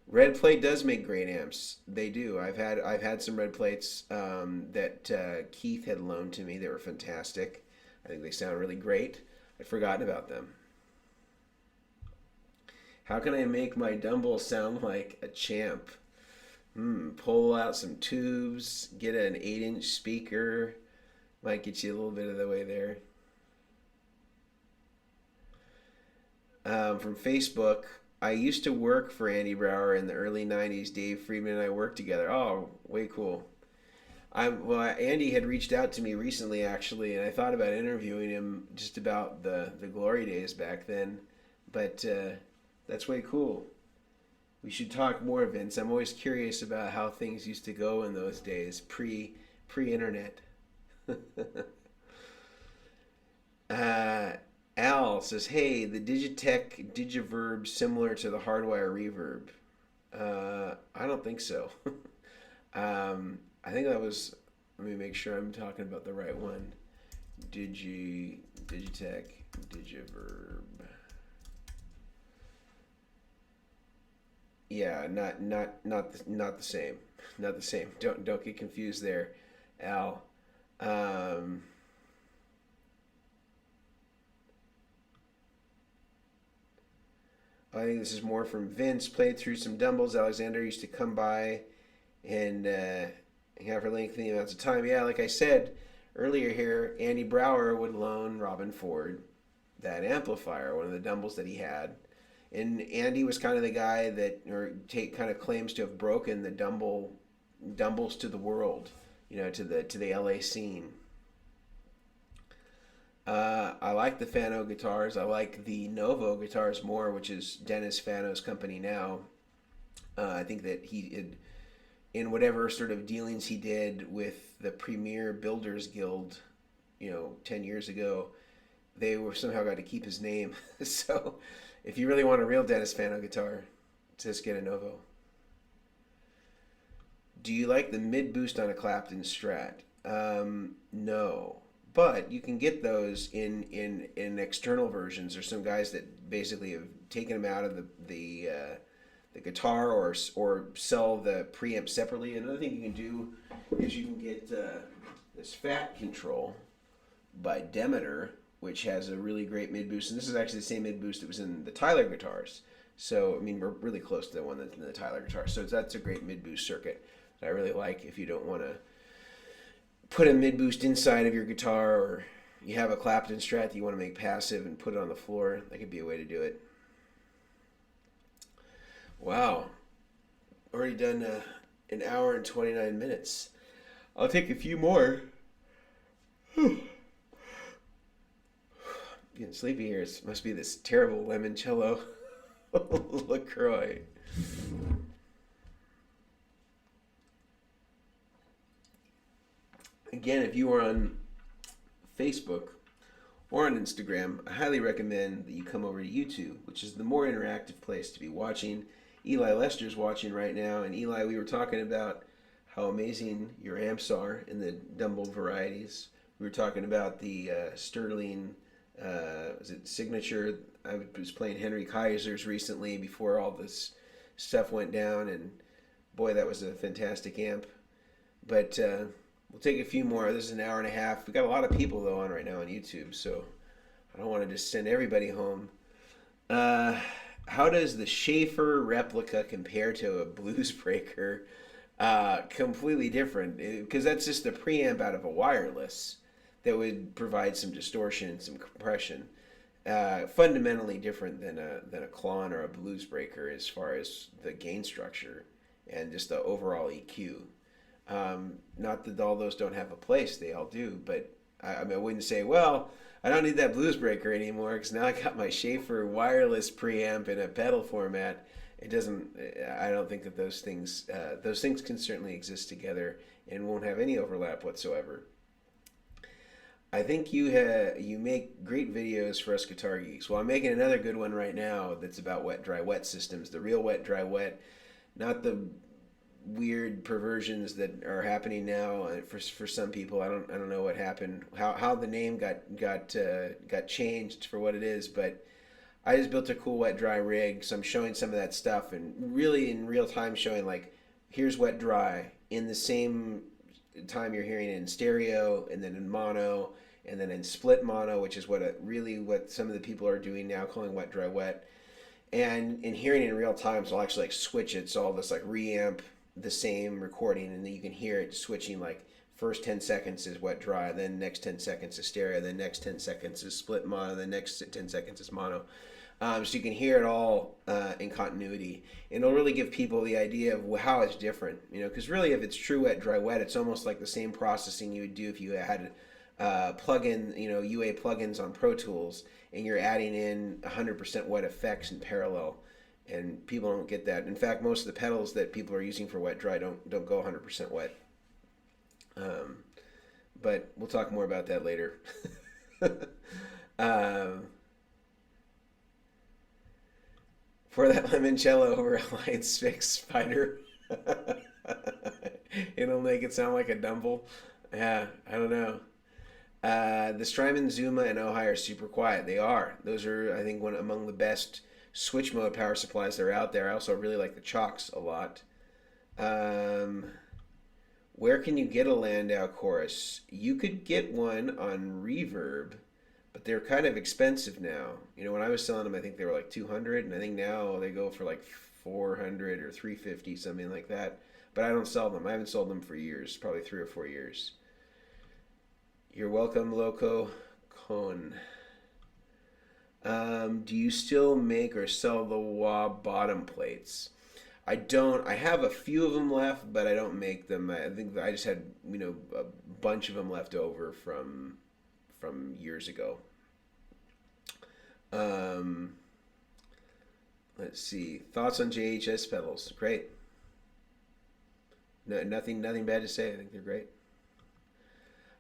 Red Plate does make great amps. They do. I've had some Red Plates that Keith had loaned to me. They were fantastic. I think they sound really great. I'd forgotten about them. How can I make my Dumble sound like a champ? Pull out some tubes, get an 8-inch speaker. Might get you a little bit of the way there. From Facebook, I used to work for Andy Brower in the early 90s. Dave Friedman and I worked together. Oh, way cool. Andy had reached out to me recently, actually, and I thought about interviewing him just about the glory days back then. But that's way cool. We should talk more, Vince. I'm always curious about how things used to go in those days, pre-internet. Al says, "Hey, the Digitech Digiverb similar to the Hardwire Reverb?" I don't think so. I think that was. Let me make sure I'm talking about the right one. Digitech Digiverb. Yeah, not the same. Not the same. Don't get confused there, Al. I think this is more from Vince. Played through some Dumbles. Alexander used to come by and have for lengthy amounts of time. Yeah, like I said earlier here, Andy Brower would loan Robin Ford that amplifier, one of the Dumbles that he had. And Andy was kind of the guy that, kind of claims to have broken the Dumbles to the world, to the LA scene. I like the Fano guitars. I like the Novo guitars more, which is Dennis Fano's company now. I think that in whatever sort of dealings he did with the Premier Builders Guild, 10 years ago, they were somehow got to keep his name. So if you really want a real Dennis Fano guitar, just get a Novo. Do you like the mid boost on a Clapton Strat? No. But you can get those in external versions. There's some guys that basically have taken them out of the guitar or sell the preamp separately. Another thing you can do is you can get this Fat Control by Demeter, which has a really great mid boost. And this is actually the same mid boost that was in the Tyler guitars. So, we're really close to the one that's in the Tyler guitar. So that's a great mid boost circuit that I really like if you don't want to put a mid boost inside of your guitar, or you have a Clapton Strat that you want to make passive and put it on the floor. That could be a way to do it. Wow, already done an hour and 29 minutes. I'll take a few more. Getting sleepy here. It must be this terrible limoncello LaCroix. Again, if you are on Facebook or on Instagram, I highly recommend that you come over to YouTube, which is the more interactive place to be watching. Eli Lester's watching right now, and Eli, we were talking about how amazing your amps are in the Dumble varieties. We were talking about the Sterling, was it Signature? I was playing Henry Kaiser's recently before all this stuff went down, and boy, that was a fantastic amp. But we'll take a few more. This is an hour and a half. We've got a lot of people, though, on right now on YouTube, so I don't want to just send everybody home. How does the Schaefer replica compare to a Blues Breaker? Completely different, because that's just a preamp out of a wireless that would provide some distortion and some compression. Fundamentally different than a Klon or a Blues Breaker as far as the gain structure and just the overall EQ. Not that all those don't have a place, they all do, but I mean, I wouldn't say, well, I don't need that Blues Breaker anymore because now I got my Schaefer wireless preamp in a pedal format. It doesn't. I don't think that those things can certainly exist together and won't have any overlap whatsoever. I think you make great videos for us guitar geeks. Well, I'm making another good one right now that's about wet, dry, wet systems. The real wet, dry, wet, not the weird perversions that are happening now for some people. I don't know what happened, how the name got changed for what it is, but I just built a cool wet dry rig, so I'm showing some of that stuff and really in real time showing like here's wet dry in the same time you're hearing it in stereo and then in mono and then in split mono, which is what some of the people are doing now, calling wet dry wet, and in hearing it in real time. So I'll actually like switch it, so I'll just like reamp the same recording and then you can hear it switching, like first 10 seconds is wet dry, then next 10 seconds is stereo, then next 10 seconds is split mono, then next 10 seconds is mono. So you can hear it all in continuity, and it'll really give people the idea of how it's different, because really if it's true wet dry wet, it's almost like the same processing you would do if you had plug-in, UA plugins on Pro Tools and you're adding in 100% wet effects in parallel. And people don't get that. In fact, most of the pedals that people are using for wet dry don't go 100% wet. But we'll talk more about that later. For that limoncello over Alliance Fix Spider, it'll make it sound like a Dumble. Yeah, I don't know. The Strymon, Zuma, and Ojai are super quiet. They are. Those are, I think, one among the best switch mode power supplies that are out there. I also really like the Chalks a lot. Where can you get a Landau chorus? You could get one on Reverb, but they're kind of expensive now. When I was selling them, I think they were like $200, and I think now they go for like $400 or $350, something like that. But I don't sell them. I haven't sold them for years, probably 3 or 4 years. You're welcome, Loco Cone. Do you still make or sell the wah bottom plates? I don't. I have a few of them left, but I don't make them. I think I just had a bunch of them left over from years ago. Let's see. Thoughts on JHS pedals? Great. No, nothing bad to say. I think they're great.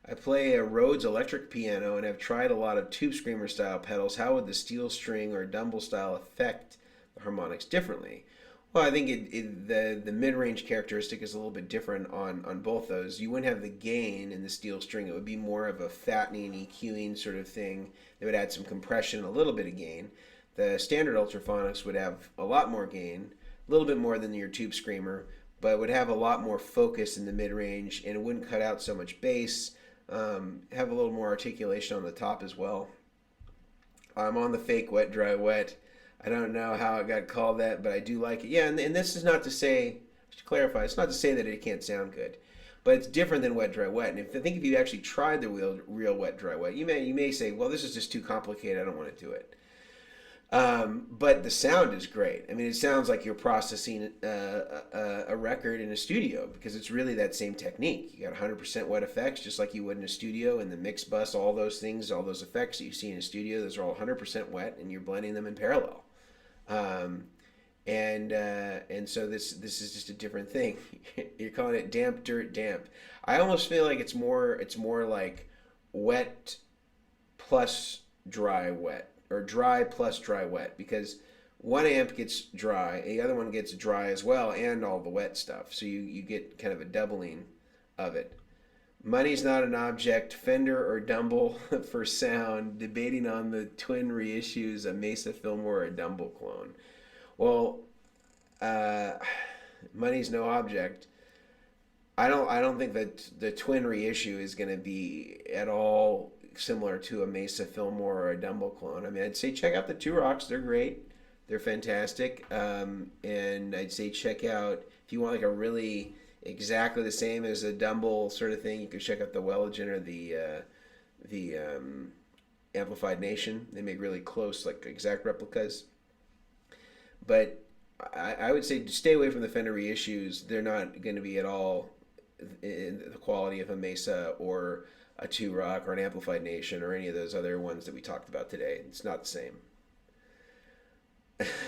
I play a Rhodes electric piano and have tried a lot of Tube Screamer style pedals. How would the steel string or Dumble style affect the harmonics differently? Well, I think the mid-range characteristic is a little bit different on both those. You wouldn't have the gain in the steel string. It would be more of a fattening, EQing sort of thing. They would add some compression, a little bit of gain. The standard Ultraphonics would have a lot more gain, a little bit more than your Tube Screamer, but would have a lot more focus in the mid-range, and it wouldn't cut out so much bass. Have a little more articulation on the top as well. I'm on the fake wet, dry, wet. I don't know how it got called that, but I do like it. Yeah, and this is not to say, I should clarify, it's not to say that it can't sound good, but it's different than wet, dry, wet. And I think if you actually tried the real wet, dry, wet, you may say, well, this is just too complicated. I don't want to do it. But the sound is great. I mean, it sounds like you're processing a record in a studio because it's really that same technique. You got 100% wet effects just like you would in a studio, and the mix bus, all those things, all those effects that you see in a studio, those are all 100% wet, and you're blending them in parallel. Um, and so this is just a different thing. You're calling it damp dirt damp. I almost feel like it's more like wet plus dry wet, or dry plus dry wet, because one amp gets dry, the other one gets dry as well, and all the wet stuff. So you get kind of a doubling of it. Money's not an object. Fender or Dumble for sound. Debating on the twin reissues, a Mesa Fillmore or a Dumble clone. Well, uh, money's no object. I don't think that the twin reissue is going to be at all similar to a Mesa Fillmore or a Dumble clone. I mean, I'd say check out the Two Rocks. They're great. They're fantastic. And I'd say check out, if you want like a really exactly the same as a Dumble sort of thing, you could check out the Welligen or the Amplified Nation. They make really close, like exact replicas. But I would say stay away from the Fender reissues. They're not going to be at all in the quality of a Mesa or a Two Rock or an Amplified Nation or any of those other ones that we talked about today. It's not the same.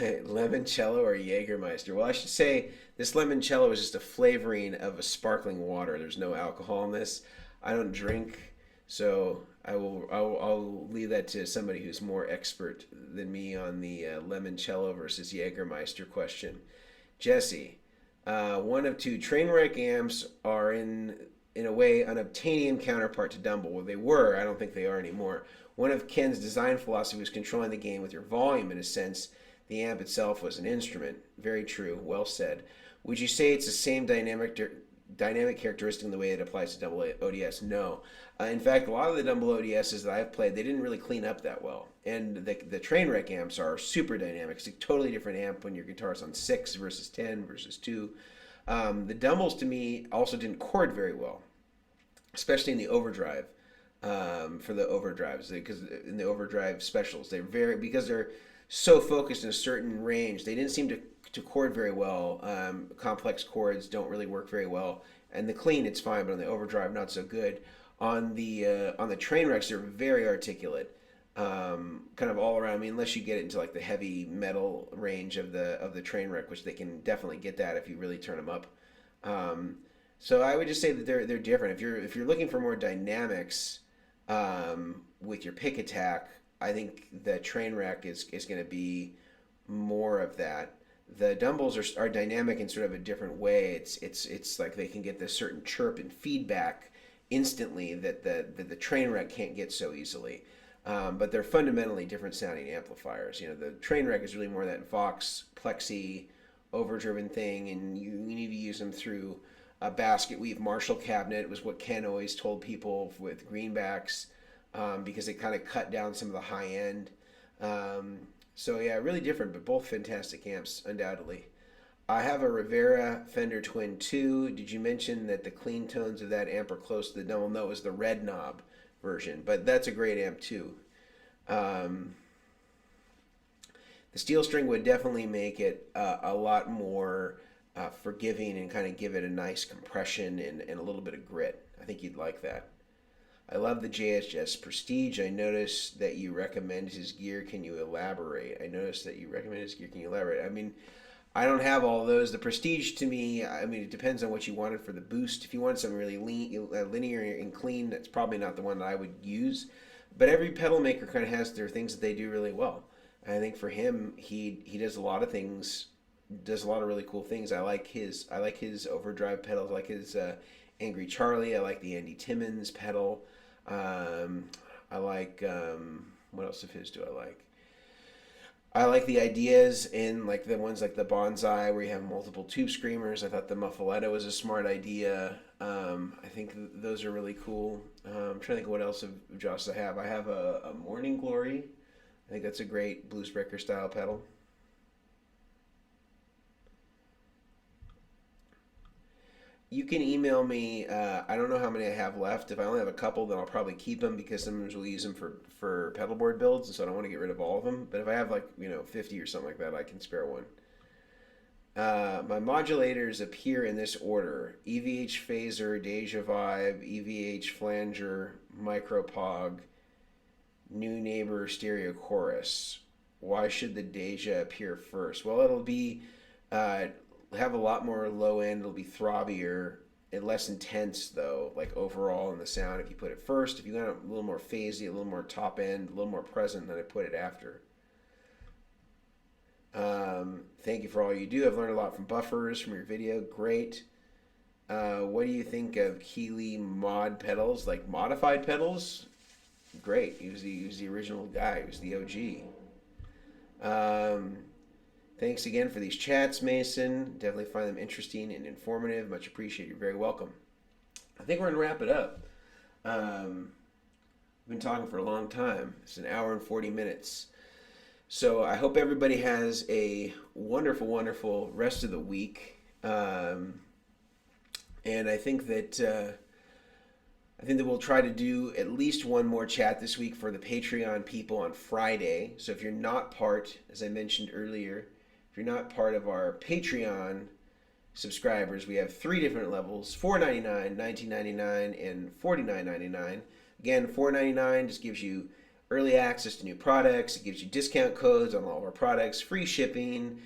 Limoncello or Jägermeister? Well, I should say this limoncello is just a flavoring of a sparkling water. There's no alcohol in this. I don't drink, so I'll leave that to somebody who's more expert than me on the limoncello versus Jägermeister question. Jesse, one of two Trainwreck amps are in a way an obtainium counterpart to Dumble. Well, they were. I don't think they are anymore. One of Ken's design philosophy was controlling the gain with your volume. In a sense, the amp itself was an instrument. Very true. Well said. Would you say it's the same dynamic characteristic in the way it applies to Dumble ODS? No. In fact, a lot of the Dumble ODSs that I've played, they didn't really clean up that well. And the Trainwreck amps are super dynamic. It's a totally different amp when your guitar's on 6 versus 10 versus 2. The Dumbles, to me, also didn't chord very well, especially in the overdrive. For the overdrives, because in the overdrive specials, because they're so focused in a certain range, they didn't seem to chord very well. Complex chords don't really work very well, and the clean it's fine, but on the overdrive not so good. On the train wrecks, they're very articulate, kind of all around. I mean, unless you get it into like the heavy metal range of the train wreck, which they can definitely get that if you really turn them up. So I would just say that they're different. If you're looking for more dynamics with your pick attack, I think the train wreck is going to be more of that. The Dumbles are dynamic in sort of a different way. It's like they can get this certain chirp and feedback instantly that the train wreck can't get so easily. But they're fundamentally different sounding amplifiers. You know, the train wreck is really more that Vox plexi overdriven thing, and you need to use them through a basket weave Marshall cabinet. It was what Ken always told people with greenbacks, because it kind of cut down some of the high end. So yeah, really different, but both fantastic amps, undoubtedly. I have a Rivera Fender Twin 2. Did you mention that the clean tones of that amp are close to the Dumble? No, it was the red knob version, but that's a great amp too. The steel string would definitely make it a lot more forgiving and kind of give it a nice compression and a little bit of grit. I think you'd like that. I love the JSS Prestige. I noticed that you recommend his gear. Can you elaborate? I noticed that you recommend his gear. Can you elaborate? I mean, I don't have all those. The Prestige, to me, I mean, it depends on what you wanted for the boost. If you want something really linear and clean, that's probably not the one that I would use. But every pedal maker kind of has their things that they do really well. And I think for him, he does a lot of things, does a lot of really cool things. I like his overdrive pedals. I like his Angry Charlie. I like the Andy Timmons pedal. I like what else of his do I like? I like the ideas in like the ones like the Bonsai where you have multiple tube screamers. I thought the Muffaletto was a smart idea. I think those are really cool. I'm trying to think of what else of Joss I have. I have a Morning Glory. I think that's a great Bluesbreaker style pedal. You can email me. I don't know how many I have left. If I only have a couple, then I'll probably keep them because sometimes we'll use them for pedalboard builds, and so I don't want to get rid of all of them. But if I have like 50 or something like that, I can spare one. My modulators appear in this order: EVH phaser, Deja Vibe, EVH flanger, Micropog, New Neighbor, Stereo Chorus. Why should the Deja appear first? Well, it'll be uh, have a lot more low end. It'll be throbbier and less intense, though. Like overall in the sound, if you put it first, if you want it a little more phasey, a little more top end, a little more present, then I put it after. Thank you for all you do. I've learned a lot from buffers from your video. Great. What do you think of Keeley mod pedals, like modified pedals? Great. He was the original guy. He was the OG. Thanks again for these chats, Mason. Definitely find them interesting and informative. Much appreciated. You're very welcome. I think we're going to wrap it up. We've been talking for a long time. It's an hour and 40 minutes. So I hope everybody has a wonderful, wonderful rest of the week. And I think that we'll try to do at least one more chat this week for the Patreon people on Friday. So if you're not part, as I mentioned earlier, if you're not part of our Patreon subscribers, we have 3 different levels: $4.99, $19.99, and $49.99. Again, $4.99 just gives you early access to new products. It gives you discount codes on all of our products, free shipping,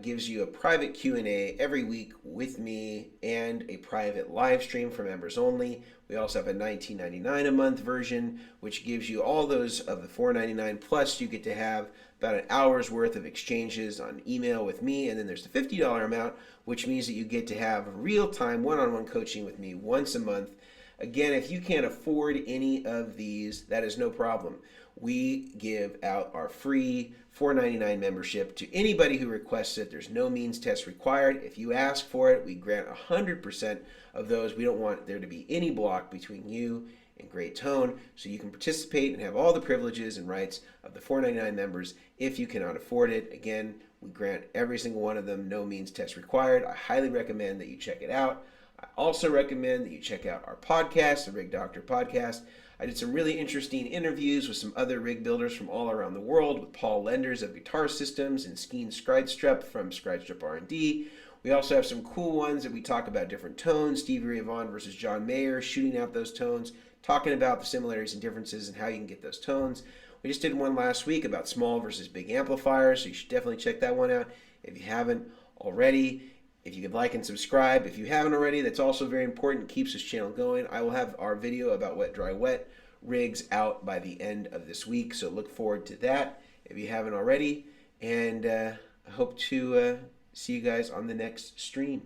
gives you a private Q&A every week with me, and a private live stream for members only. We also have a $19.99 a month version, which gives you all those of the $4.99, plus you get to have about an hour's worth of exchanges on email with me. And then there's the $50 amount, which means that you get to have real-time one-on-one coaching with me once a month. Again, if you can't afford any of these, that is no problem. We give out our free $4.99 membership to anybody who requests it. There's no means test required. If you ask for it, we grant 100% of those. We don't want there to be any block between you and Great Tone, so you can participate and have all the privileges and rights of the $4.99 members if you cannot afford it. Again, we grant every single one of them, no means test required. I highly recommend that you check it out. I also recommend that you check out our podcast, the Rig Doctor Podcast. I did some really interesting interviews with some other rig builders from all around the world, with Paul Lenders of Guitar Systems and Skeen Skridstrup from Skridstrup R&D. We also have some cool ones that we talk about different tones: Stevie Ray Vaughan versus John Mayer, shooting out those tones, talking about the similarities and differences and how you can get those tones. We just did one last week about small versus big amplifiers, so you should definitely check that one out if you haven't already. If you could like and subscribe. If you haven't already, that's also very important. Keeps this channel going. I will have our video about wet, dry, wet rigs out by the end of this week, so look forward to that if you haven't already. And I hope to see you guys on the next stream.